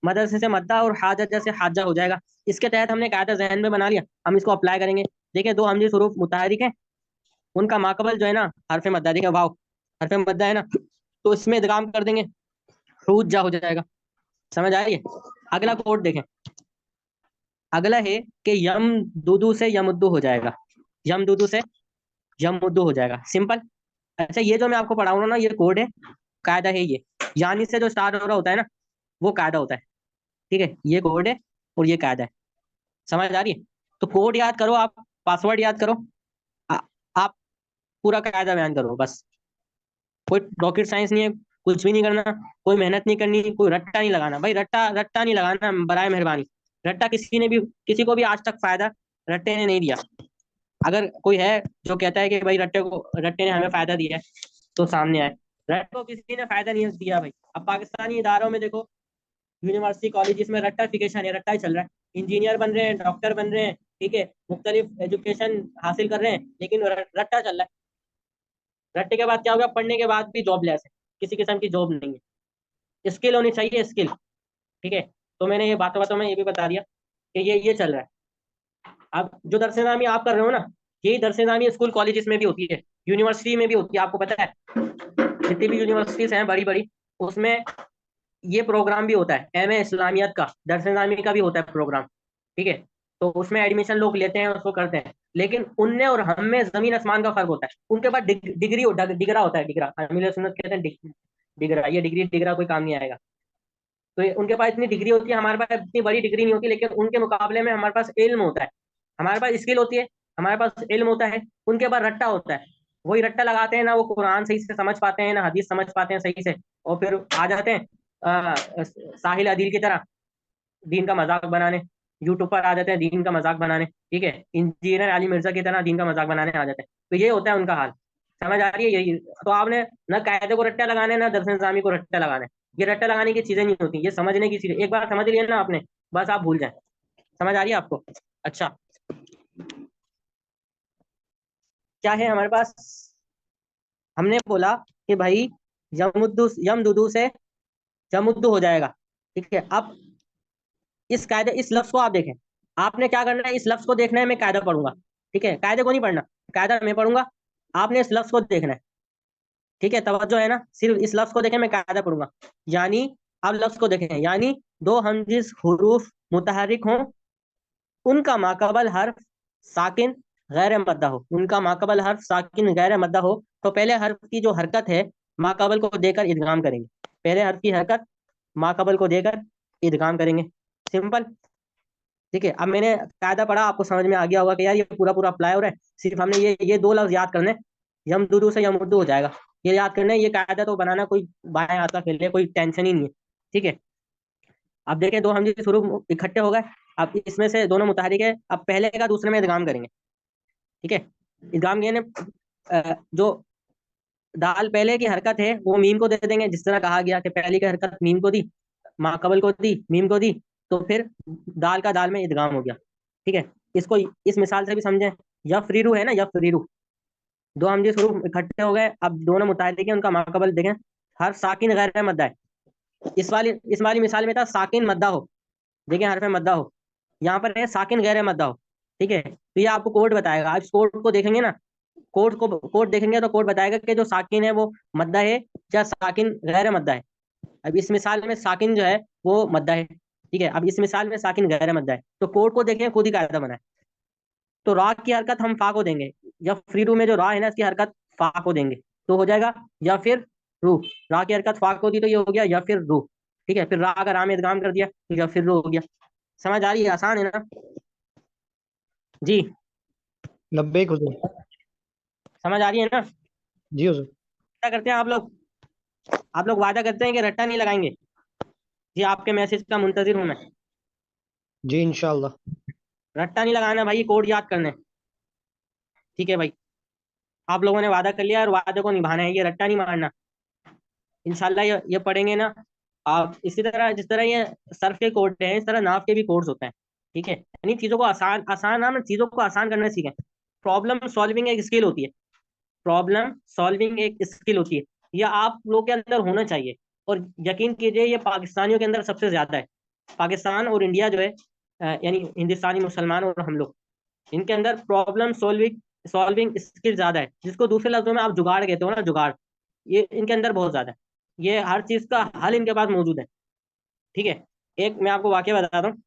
मदद से मद्दा और हाजा से हाजा हो जाएगा। इसके तहत हमने कायदा जहन में बना लिया, हम इसको अप्लाई करेंगे। देखिए दो हमजी हरूफ मुतहरिक हैं, उनका माकबल जो है ना हरफ मद्दा, देखिए वाव हरफ मद्दा है ना, तो इसमें इदगाम कर देंगे, हुज्जा हो जाएगा। समझ आ रही है? अगला कोड देखें, अगला है कि यम दुदू से यमुद्दू हो जाएगा, यम दुदू से यमुद्दू हो जाएगा, सिंपल। अच्छा ये जो मैं आपको पढ़ाऊंगा ना ये कोड है, कायदा है ये, यानी से जो स्टार्ट हो रहा होता है ना वो कायदा होता है, ठीक है? ये कोड है और ये कायदा है। समझ आ रही है? तो कोड याद करो आप, पासवर्ड याद करो, आ, आप पूरा कायदा बयान करो बस। कोई रॉकेट साइंस नहीं है, कुछ भी नहीं करना, कोई मेहनत नहीं करनी, कोई रट्टा नहीं लगाना भाई, रट्टा रट्टा नहीं लगाना बराए मेहरबानी। रट्टा किसी ने भी, किसी को भी आज तक फायदा रट्टे ने नहीं दिया। अगर कोई है जो कहता है कि भाई रट्टे ने हमें फायदा दिया है तो सामने आए। रट्टे को किसी ने फायदा नहीं दिया भाई। अब पाकिस्तानी इदारों में देखो, यूनिवर्सिटी कॉलेज में रट्टाफिकेशन है, रट्टा ही चल रहा है। इंजीनियर बन रहे हैं, डॉक्टर बन रहे हैं, ठीक है, मुख्तलिफ एजुकेशन हासिल कर रहे हैं, लेकिन रट्टा चल रहा है। रट्टे के बाद क्या होगा, पढ़ने के बाद भी जॉबलेस है, किसी किस्म की जॉब नहीं है। स्किल होनी चाहिए, स्किल, ठीक है? तो मैंने ये बातों बातों में ये भी बता दिया कि ये चल रहा है। अब जो दरस नामी आप कर रहे हो ना, यही दरस नामी स्कूल कॉलेजेस में भी होती है, यूनिवर्सिटी में भी होती है, आपको पता है? जितनी भी यूनिवर्सिटीज हैं बड़ी बड़ी, उसमें ये प्रोग्राम भी होता है, एम.ए. इस्लामियत का, दरस नामी का भी होता है प्रोग्राम, ठीक है? तो उसमें एडमिशन लोग लेते हैं, उसको करते हैं, लेकिन उनने और हम में जमीन आसमान का फर्क होता है। उनके पास डिग्री डिगरा होता है, डिगरा, अमीर सुन्नत कहते हैं डिगरा, ये डिग्री डिगरा कोई काम नहीं आएगा। तो उनके पास इतनी डिग्री होती है, हमारे पास इतनी बड़ी डिग्री नहीं होती, लेकिन उनके मुकाबले में हमारे पास इल्म होता है, हमारे पास स्किल होती है, हमारे पास इल्म होता है, उनके पास रट्टा होता है। वही रट्टा लगाते हैं ना, वो कुरान सही से समझ पाते हैं ना हदीस समझ पाते हैं सही से, और फिर आ जाते हैं साहिल अदील की तरह दीन का मजाक बनाने, यूट्यूब पर आ जाते हैं दीन का मजाक बनाने, ठीक है? इंजीनियर अली मिर्जा की तरह दीन का मजाक बनाने आ जाते हैं। तो ये होता है उनका हाल। समझ आ रही है? यही तो आपने ना कायदे को रट्टा लगाना है ना दरस निज़ामी को रट्टा लगाना है। ये रट्टा लगाने की चीजें नहीं होती, ये समझने की चीजें, एक बार समझ लिया ना आपने, बस आप भूल जाए। समझ आ रही है आपको? अच्छा, क्या है हमारे पास? हमने बोला कि भाई यम दुदू से यमुद्दू हो जाएगा, ठीक है? अब इस कायदे, इस लफ्ज को आप देखें, आपने क्या करना है, इस लफ्ज को देखना है, मैं कायदा पढ़ूंगा, ठीक है? कायदे को नहीं पढ़ना, कायदा मैं पढ़ूंगा, आपने इस लफ्ज को देखना है, ठीक है? तवज्जो है ना? सिर्फ इस लफ्ज को देखें, मैं कायदा पढ़ूंगा। यानी आप लफ्ज को देखें, यानी दो हमजिस हुरूफ मुतहरिक हों, उनका माकबल हर्फ साकिन गैर मद्दा हो, उनका माकबल हर्फ साकिन गैर मद्दा हो, तो पहले हर्फ की जो हरकत है माकबल को देकर इदगाम करेंगे, पहले हर्फ की हरकत माकबल को देकर इदगाम करेंगे, सिंपल। ठीक है, अब मैंने कायदा पढ़ा, आपको समझ में आ गया होगा कि यार ये पूरा पूरा अप्लाई हो रहा है। सिर्फ हमने ये दो लफ्ज याद करने, यमदुदू से यमुद्दू हो जाएगा, ये याद करना है। ये कायदा तो बनाना कोई बाएं हाथ का खेल है, कोई टेंशन ही नहीं है, ठीक है? अब देखें दो हमजे शुरू इकट्ठे हो गए, अब इसमें से दोनों मुतहरिक है, अब पहले का दूसरे में इदगाम करेंगे, ठीक है? इदगाम यानी जो दाल पहले की हरकत है वो मीम को दे देंगे, जिस तरह कहा गया कि पहली की हरकत मीम को दी, माकबल को दी, मीम को दी, तो फिर दाल का दाल में इदगाम हो गया, ठीक है? इसको इस मिसाल से भी समझें, यफरीरू है ना, यफरीरू, दो हमजे शुरू इकट्ठे हो गए, अब दोनों मुतहरिक हैं, उनका माकबल देखें, हर साकिन गैर मद्दा है। इस वाली मिसाल में था साकिन मद्दा हो, देखें हरफ मद्दा हो, यहाँ पर है साकिन गैर मद्दा हो, ठीक है? तो ये आपको कोड बताएगा, आप इस कोड को देखेंगे ना, कोड देखेंगे तो कोड बताएगा कि जो साकिन है वो मद्दा है या साकिन गैर मद्दा है। अब इस मिसाल में साकिन जो है वो मद्दा है, ठीक है? अब इस मिसाल में साकिन गैर मद्दा है, तो कोड को देखें, खुद ही कायदा बना है। तो रा की हरकत हम फा को देंगे, या फ्रीरू में जो रा है ना इसकी हरकत फा को देंगे, तो हो जाएगा या फिर रू। रा की हरकत फा को दी तो ये हो गया या फिर रू, ठीक है? फिर रा का रा में इदगाम कर दिया तो या फिर रू हो गया। समझ आ रही है? आसान है ना जी? लब्बैक हुजूर। समझ आ रही है ना? जी हुजूर। क्या करते हैं आप लोग? आप लोग वादा करते हैं कि रट्टा नहीं लगाएंगे? जी, आपके मैसेज का मुंतजिर हूं मैं। जी इंशाल्लाह। रट्टा नहीं लगाना भाई, कोड याद करने, ठीक है भाई? आप लोगों ने वादा कर लिया और वादे को निभाना है, ये रट्टा नहीं मारना। इंशाल्लाह ये पढ़ेंगे ना आप, इसी तरह जिस तरह ये सर्फ के कोड हैं, इस तरह नाव के भी कोड्स होते हैं, ठीक है? यानी चीज़ों को आसान आसान, हम चीज़ों को आसान करना सीखें। प्रॉब्लम सॉल्विंग एक स्किल होती है, प्रॉब्लम सॉल्विंग एक स्किल होती है, यह आप लोग के अंदर होना चाहिए। और यकीन कीजिए ये पाकिस्तानियों के अंदर सबसे ज्यादा है। पाकिस्तान और इंडिया जो है, यानी हिंदुस्तानी मुसलमान और हम लोग, इनके अंदर प्रॉब्लम सॉल्विंग सॉल्विंग स्किल ज्यादा है, जिसको दूसरे लफ्जों में आप जुगाड़ कहते हो ना, जुगाड़, ये इनके अंदर बहुत ज्यादा है। ये हर चीज का हल इनके पास मौजूद है। ठीक है। एक मैं आपको वाकया बताता हूँ।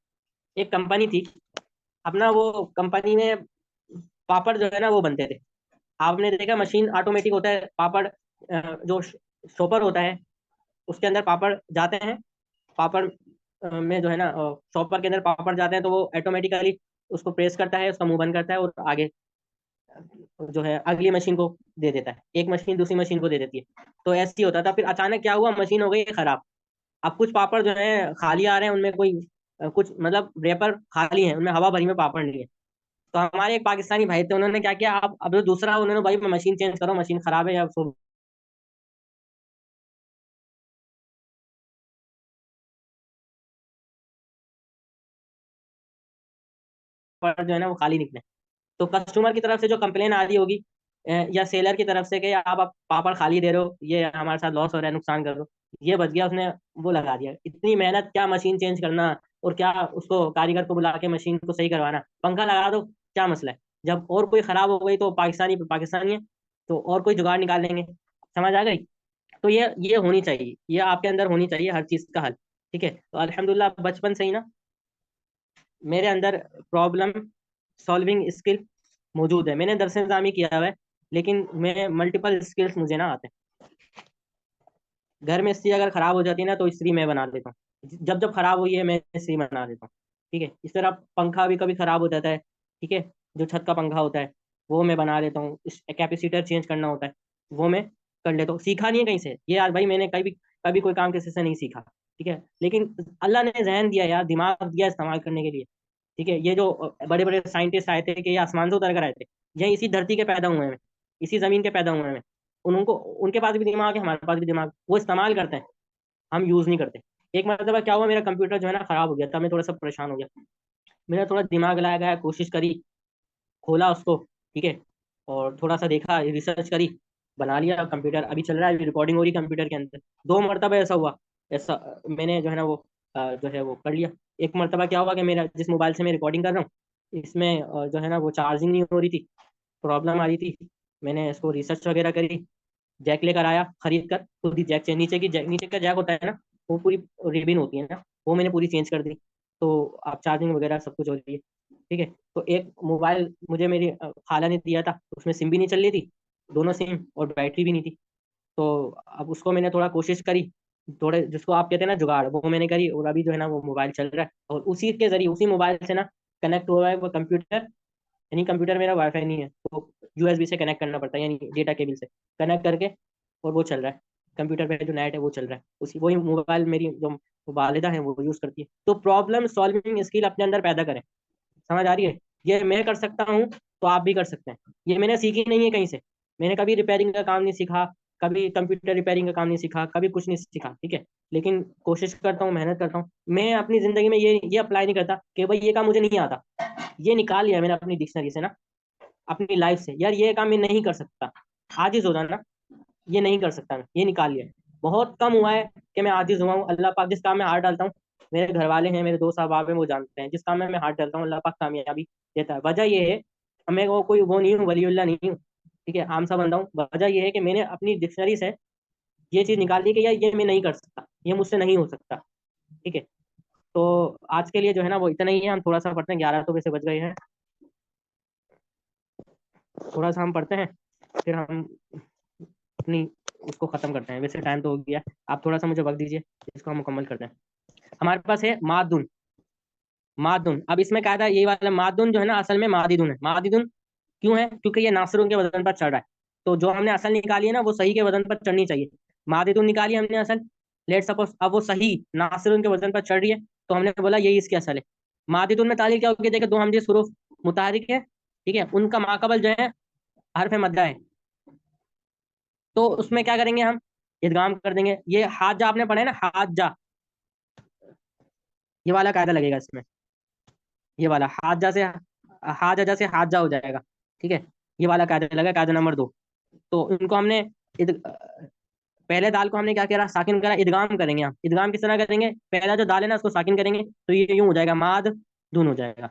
एक कंपनी थी, अपना वो कंपनी में पापड़ जो है ना वो बनते थे। आपने देखा मशीन ऑटोमेटिक होता है पापड़, जो शॉपर होता है उसके अंदर पापड़ जाते हैं। पापड़ में जो है ना, शॉपर के अंदर पापड़ जाते हैं तो वो ऑटोमेटिकली उसको प्रेस करता है, उसका मुंह बंद करता है और आगे जो है अगली मशीन को दे देता है। एक मशीन दूसरी मशीन को दे देती है। तो ऐसे ही होता था। फिर अचानक क्या हुआ, मशीन हो गई खराब। अब कुछ पापड़ जो है खाली आ रहे हैं, उनमें कोई कुछ मतलब रेपर खाली है, उनमें हवा भरी में पापड़ नहीं है। तो हमारे एक पाकिस्तानी भाई थे, उन्होंने क्या किया, अब जो दूसरा, उन्होंने भाई मशीन चेंज करो, मशीन खराब है या सो पापड़ जो है ना वो खाली निकले। तो कस्टमर की तरफ से जो कंप्लेन आ रही होगी, या सेलर की तरफ से कि आप पापड़ खाली दे रहे हो, ये हमारे साथ लॉस हो रहा है, नुकसान कर रहे हो, ये बच गया उसने। वो लगा दिया, इतनी मेहनत, क्या मशीन चेंज करना और क्या उसको कारीगर को बुला के मशीन को सही करवाना, पंखा लगा दो, क्या मसला है। जब और कोई खराब हो गई तो पाकिस्तानी पाकिस्तानी है, तो और कोई जुगाड़ निकाल लेंगे। समझ आ गई। तो ये होनी चाहिए, ये आपके अंदर होनी चाहिए हर चीज का हल। ठीक है। तो अल्हम्दुलिल्लाह बचपन से ही ना मेरे अंदर प्रॉब्लम सॉल्विंग स्किल मौजूद है। मैंने दरस निज़ामी किया हुआ है, लेकिन मैं मल्टीपल स्किल्स मुझे ना आते हैं। घर में इस्त्री अगर खराब हो जाती है ना, तो इस्त्री मैं बना देता हूँ। जब जब खराब हुई है मैं इस्त्री बना देता हूँ। ठीक है। इस तरह पंखा भी कभी खराब हो जाता है। ठीक है। जो छत का पंखा होता है वो मैं बना देता हूँ। कैपेसिटर चेंज करना होता है, वो मैं कर लेता हूँ। सीखा नहीं है कहीं से ये यार भाई, मैंने कभी कभी कोई काम किसी से नहीं सीखा। ठीक है। लेकिन अल्लाह ने जहन दिया यार, दिमाग दिया इस्तेमाल करने के लिए। ठीक है। ये जो बड़े बड़े साइंटिस्ट आए थे कि ये आसमान से उतर कर आए थे, ये इसी धरती के पैदा हुए हैं, इसी जमीन के पैदा हुए हैं। उनको, उनके पास भी दिमाग है, हमारे पास भी दिमाग, वो इस्तेमाल करते हैं, हम यूज नहीं करते। एक मतलब क्या हुआ, मेरा कंप्यूटर जो है ना खराब हो गया था, मैं थोड़ा सा परेशान हो गया। मैंने थोड़ा दिमाग लगाया गया, कोशिश करी, खोला उसको। ठीक है। और थोड़ा सा देखा, रिसर्च करी, बना लिया कंप्यूटर। अभी चल रहा है, अभी रिकॉर्डिंग हो रही कंप्यूटर के अंदर। दो मरतबा ऐसा हुआ, ऐसा मैंने जो है ना वो जो है वो कर लिया। एक मरतबा क्या हुआ कि मेरा जिस मोबाइल से मैं रिकॉर्डिंग कर रहा हूँ, इसमें जो है ना वो चार्जिंग नहीं हो रही थी, प्रॉब्लम आ रही थी। मैंने इसको रिसर्च वगैरह करी, जैक लेकर आया खरीद कर, खुद ही जैक चेंज, नीचे की जैक, नीचे का जैक होता है ना, वो पूरी रिबिन होती है ना, वो मैंने पूरी चेंज कर दी। तो अब चार्जिंग वगैरह सब कुछ हो रही है। ठीक है। तो एक मोबाइल मुझे मेरी खाला ने दिया था, उसमें सिम भी नहीं चल रही थी, दोनों सिम, और बैटरी भी नहीं थी। तो अब उसको मैंने थोड़ा कोशिश करी, थोड़े जिसको आप कहते हैं ना जुगाड़, वो मैंने करी, और अभी जो है ना वो मोबाइल चल रहा है। और उसी के जरिए, उसी मोबाइल से ना कनेक्ट हुआ है वो कंप्यूटर। यानी कंप्यूटर मेरा वाईफाई नहीं है, तो यूएसबी से कनेक्ट करना पड़ता है, यानी डेटा केबल से कनेक्ट करके, और वो चल रहा है। कंप्यूटर पे जो नेट है वो चल रहा है, उसी वही मोबाइल मेरी जो वालिदा है वो यूज करती है। तो प्रॉब्लम सॉल्विंग स्किल अपने अंदर पैदा करें। समझ आ रही है। ये मैं कर सकता हूँ, तो आप भी कर सकते हैं। ये मैंने सीखी नहीं है कहीं से। मैंने कभी रिपेयरिंग का काम नहीं सीखा, कभी कंप्यूटर रिपेयरिंग का काम नहीं सीखा, कभी कुछ नहीं सीखा। ठीक है। लेकिन कोशिश करता हूँ, मेहनत करता हूँ। मैं अपनी जिंदगी में ये अप्लाई नहीं करता कि भाई ये काम मुझे नहीं आता। ये निकाल लिया मैंने अपनी डिक्शनरी से ना, अपनी लाइफ से, यार ये काम मैं नहीं कर सकता। आजिज हो जाना, ये नहीं कर सकता, मैं ये निकाल लिया। बहुत कम हुआ है कि मैं आजिज हुआ हूँ। अल्लाह पाक जिस काम में हाथ डालता हूँ, मेरे घर वाले हैं, मेरे दोस्त अहबाब हैं, वो जानते हैं, जिस काम में मैं हाथ डालता हूँ अल्लाह पाक कामयाबी देता है। वजह ये है, मैं कोई वो नहीं हूँ, वलीउल्लाह नहीं हूँ। ठीक है। आम सा बंदा हूँ। वजह ये है कि मैंने अपनी डिक्शनरी से ये चीज निकाल दी कि यार ये मैं नहीं कर सकता, ये मुझसे नहीं हो सकता। ठीक है। तो आज के लिए जो है ना वो इतना ही है। हम थोड़ा सा पढ़ते हैं, 11 तो वैसे बज गए हैं, थोड़ा सा हम पढ़ते हैं, फिर हम अपनी उसको खत्म करते हैं। वैसे टाइम तो हो गया, आप थोड़ा सा मुझे वक्त दीजिए, इसको हम मुकम्मल करते हैं। हमारे पास है मादुन। मादुन, अब इसमें क्या था, ये वाला मादुन जो है ना असल में मादिदुन है। मादिदुन क्यों है, क्योंकि ये नासिरुन के वजन पर चढ़ रहा है। तो जो हमने असल निकाली है ना वो सही के वजन पर चढ़नी चाहिए। मादिदुन निकाली हमने असल, लेट सपोज अब वो सही नासिरुन के वजन पर चढ़ रही है, तो हमने बोला यही इसकी असल है। मादिदुन में तालील क्या होगी, देखिए दो हमजे हुरूफ मुतहरिक है। ठीक है। उनका माकबल जो है हरफ मद्दा है, तो उसमें क्या करेंगे हम, इदगाम कर देंगे। ये हाजा आपने पढ़ा है ना, हाजा, ये वाला कायदा लगेगा इसमें। ये वाला हाजा से, हाजा से हाजा हो जाएगा। ठीक है। ये वाला कायदा लगा, कायदा नंबर 2। तो इनको हमने पहले दाल को हमने क्या करा, साकिन करा, इदगाम करेंगे हम। इदगाम किस तरह करेंगे, पहला जो दाल है ना उसको साकिन करेंगे तो ये यूं हो जाएगा, माद दून हो जाएगा।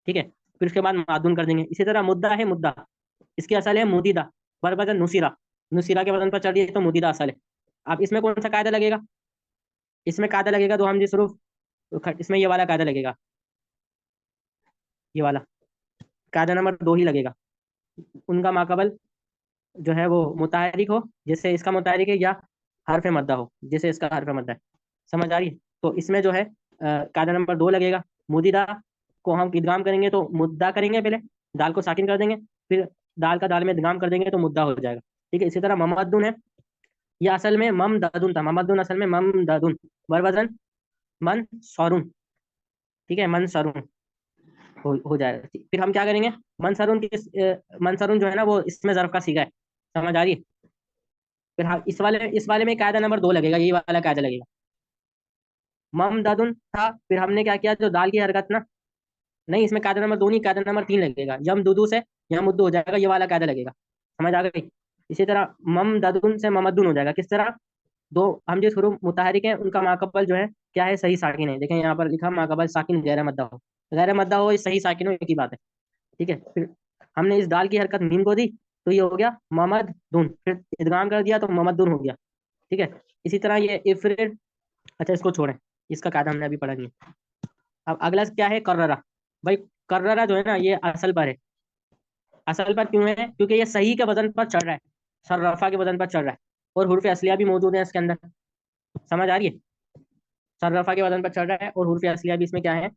ठीक है, फिर उसके बाद मादून कर देंगे। इसी तरह मुद्दा है, मुद्दा इसकी असल है मुदीदा, बर वजन नुसीरा, नुसीरा के वजन पर चढ़ रही है तो मुदीदा असल है। अब इसमें कौन सा कायदा लगेगा, इसमें कायदा लगेगा तो हम जी स्वरूप, इसमें ये वाला कायदा लगेगा, ये वाला कायदा नंबर 2 ही लगेगा। उनका माकबल जो है वो मुताहरिक हो, जैसे इसका मुताहरिक है, या हरफ मद्दा हो, जैसे इसका हरफ मद्दा है। समझ आ रही है? तो इसमें जो है कायदा नंबर 2 लगेगा। मुदिदा को हम इदगाम करेंगे तो मुद्दा करेंगे, पहले दाल को साकिन कर देंगे, फिर दाल का दाल में इदगाम कर देंगे तो मुद्दा हो जाएगा। ठीक है, इसी तरह ममद्दुन है, ये असल में मम दादुन था, ममद्दुन असल में मम दादुन, वर वजन मन सौरुन। ठीक है, मन सरुन हो जाएगा। फिर हम क्या करेंगे, मनसरुन मनसरुन जो है ना वो इसमें ज़र्फ का सीगा है। समझ आ रही है? फिर हाँ, इस वाले में कायदा नंबर 2 लगेगा, यही वाला कायदा लगेगा। ममदादुन था, फिर हमने क्या किया, जो दाल की हरकत ना, नहीं इसमें कायदा नंबर 2 नहीं, कायदा नंबर 3 लगेगा। यम दुदू से यम उद्दू हो जाएगा, ये वाला कायदा लगेगा। समझ आ गई? इसी तरह ममदादुन से ममद्दुन हो जाएगा। किस तरह, दो हम जिस हुरूफ मुतहरिक हैं उनका माकबल जो है क्या है, सही साकिन है। देखें यहाँ पर लिखा, माकबल साकिन गैर मद्दा हो, गैर मद्दा हो, ये सही साकिन हो, एक ही बात है। ठीक है, फिर हमने इस दाल की हरकत मीम को दी तो ये हो गया मोहम्मद दून, फिर इदगाम कर दिया तो मोहम्मद दून हो गया। ठीक है, इसी तरह ये इफरिड, अच्छा इसको छोड़ें, इसका कायदा हमने अभी पढ़ा नहीं है। अब अगला क्या है, कर्ररा। भाई कर्ररा जो है ना ये असल पर है। असल पर क्यों है, क्योंकि ये सही के वजन पर चढ़ रहा है, सर्रफा के वजन पर चढ़ रहा है, और हुर्फ असलिया भी मौजूद है इसके अंदर। समझ आ रही है? सर्रफा के वजन पर चढ़ रहा है और हुर्फ असलिया भी इसमें क्या है,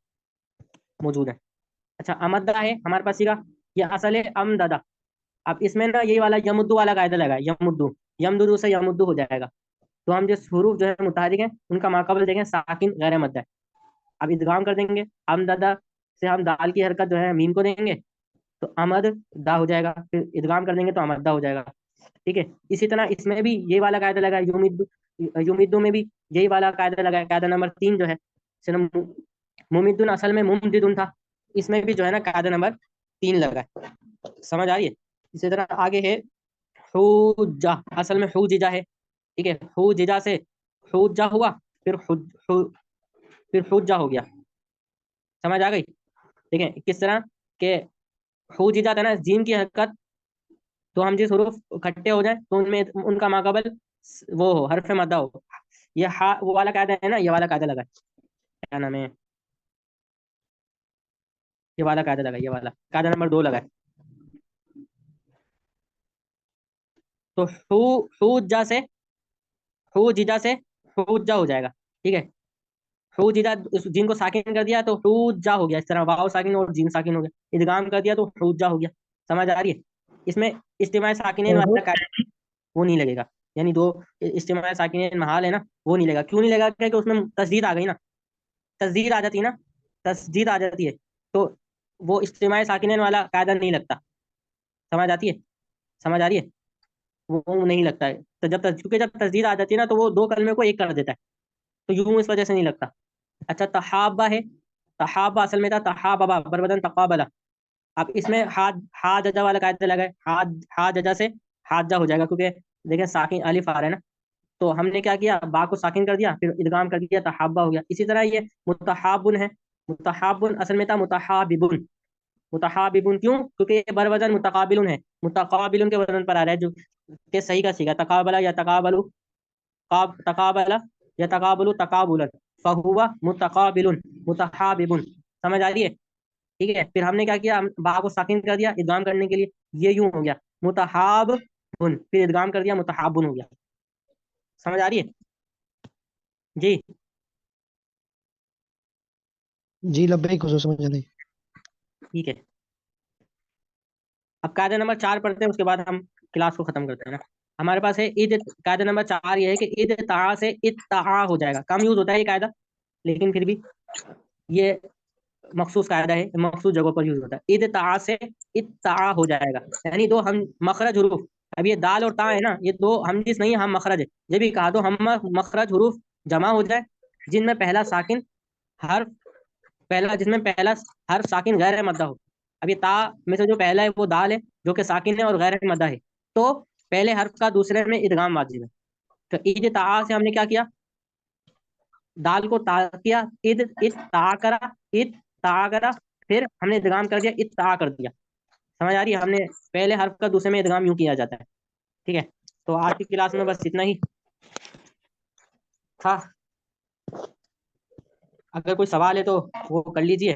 मौजूद है। अच्छा अमदा है हमारे पास सीगा, ये असल है अमददा। अब इसमें ना यही वाला यमुद्दू वाला कायदा लगा है, यमुद्दू, यमदुदू से यमुद्दू हो जाएगा। तो हम जिस हरूफ जो है मुतारिक है उनका माकबल देखें साकिन गैर मद्दा है। अब इदगाम कर देंगे, अमददा से हम दाल की हरकत जो है मीम को देंगे तो अमद दा हो जाएगा, फिर इदगाम कर देंगे तो अमद्दा हो जाएगा। ठीक है, इसी तरह इसमें भी यही वाला कायदा लगा है, युमिद्दू, युमिद्दू में भी यही वाला कायदा लगा है। कायदा नंबर 3 जो है, सिर्फ मुमिद्दुन असल में मुमदिदुन था, इसमें भी जो है ना कायदा नंबर 3 लगा है। समझ आ रही है? इसी तरह आगे है हुज्जा, असल में हुजिजा है। ठीक है, हुजिजा से हुज्जा हुआ, फिर फिर हुज्जा हो गया। समझ आ गई? ठीक है, किस तरह के हुजिजा था ना, जीम की हरकत, तो हम जिस हरूफ इकट्ठे हो जाए तो उनमें उनका माकबल वो हो, हरफ मद्दा हो। ये हा वो वाला कायदा है ना, ये वाला कायदा लगा है, क्या नाम है, ये वाला कायदा लगा है, ये वाला कायदा नंबर 2 लगा है। तो हुज्जा से हुजिजा से हुज्जा हो जाएगा। ठीक है, हुजिजा, उस जीम को साकिन कर दिया तो हुज्जा हो गया। इस तरह वाव साकिन और जीम साकिन हो गया, इदगाम कर दिया तो हुज्जा हो गया। समझ आ रही है? इसमें इज्तिमाई साकिनैन वाला कायदा वो नहीं लगेगा, यानी दो इज्तिमाई साकिनैन महाल है ना, वो नहीं लगेगा। क्यों नहीं लगेगा, क्योंकि उसमें तस्दीद आ गई ना, तस्दीद आ जाती है ना, तस्दीद आ जाती है, तो वो इज्तिमाई साकिनैन वाला कायदा नहीं लगता। समझ आती है? समझ आ रही है? वो नहीं लगता है। तो क्योंकि जब तस्दीद आ जाती है ना तो वो दो कलमे को एक कर देता है, तो यूं इस वजह से नहीं लगता। अच्छा तहाबा है, तहाबा असल में था तहाबा, बरबदन तकाबला। अब इसमें हाद हादजा वाला कायदा लगा है, हादजा से हादजा हो जाएगा, क्योंकि देखिए साकिन अलिफ आ रहा है ना, तो हमने क्या किया, बा को साकिन कर दिया, फिर इदगाम कर दिया, तहाबा हो गया। इसी तरह ये मुतहाबुन है, मुतहाबुन असल में था मुतहाबिबुन, मुतहाबिबुन क्यों, क्योंकि ये बर वजन मुतकाबिलुन है, मुतकाबिलुन के वजन पर आ रहा है, जो के सही का सीगा तकाबला या तकाबलु, तकाबला या तकाबलु तकाबुलन, फहुवा मुतकाबिलुन मुतहाबिबुन। समझ आ रही है? ठीक है, फिर हमने क्या किया, हम बा को साकिन कर दिया इदगाम करने के लिए, ये यूं हो गया मुतहाब, फिर इदगाम कर दिया मुतहाबुन हो गया। समझ आ रही है? जी। जी लब्बैक हुजूर, समझ आ रही। ठीक है, अब कायदा नंबर 4 पढ़ते हैं, उसके बाद हम क्लास को खत्म करते हैं ना। हमारे पास है ईद, कायदा नंबर 4 ये है कि ईद ता से इत्ता हो जाएगा। कम यूज होता है ये कायदा, लेकिन फिर भी ये मखसूस कायदा है, मखसूस जगहों पर यूज होता है। ईद ता से इत्ता हो जाएगा, यानी दो हम मखरज हरूफ, अब ये दाल और ता है ना, ये दो हम जिस नहीं, हम मखरज है। ये भी कहा दो हम मखरज हरूफ जमा हो जाए, जिनमें पहला साकिन हर, पहला जिसमें पहला हर साकिन गैर मद्दा हो। अब ये ता में से जो पहला है वो दाल है, जो कि साकिन है और गैर मद्दा है, तो पहले हर्फ का दूसरे में इदगाम वाजिब है। तो ईद ता से हमने क्या किया, दाल को ता किया, ईद इत ता करा, इत ता करा, फिर हमने इदगाम कर दिया, इत ता कर दिया। समझ आ रही है? हमने पहले हर्फ का दूसरे में इदगाम यूं किया जाता है। ठीक है, तो आज की क्लास में बस इतना ही था। अगर कोई सवाल है तो वो कर लीजिए,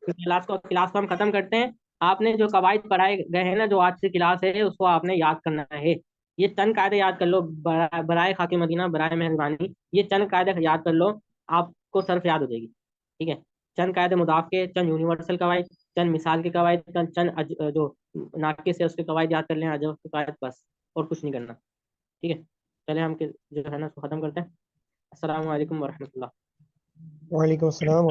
फिर क्लास को हम खत्म करते हैं। आपने जो कवायद पढ़ाए गए हैं ना, जो आज की क्लास है, उसको आपने याद करना है। ये चंद कायदे याद कर लो, बराए खाकी मदीना, बराए मेहरबानी, ये चंद कायदे याद कर लो, आपको सर्फ याद हो जाएगी। ठीक है, चंद कायदे मुदाफ के, चंद यूनिवर्सल कवायद, चंद मिसाल के कवायद, जो नाकिस है उसके कवायद याद कर लें, अजब के कवायद, बस और कुछ नहीं करना। ठीक है, चले हम जो है ना उसको खत्म करते हैं। अस्सलाम वालेकुम वरहमतुल्लाह। वालेकुम अस्सलाम।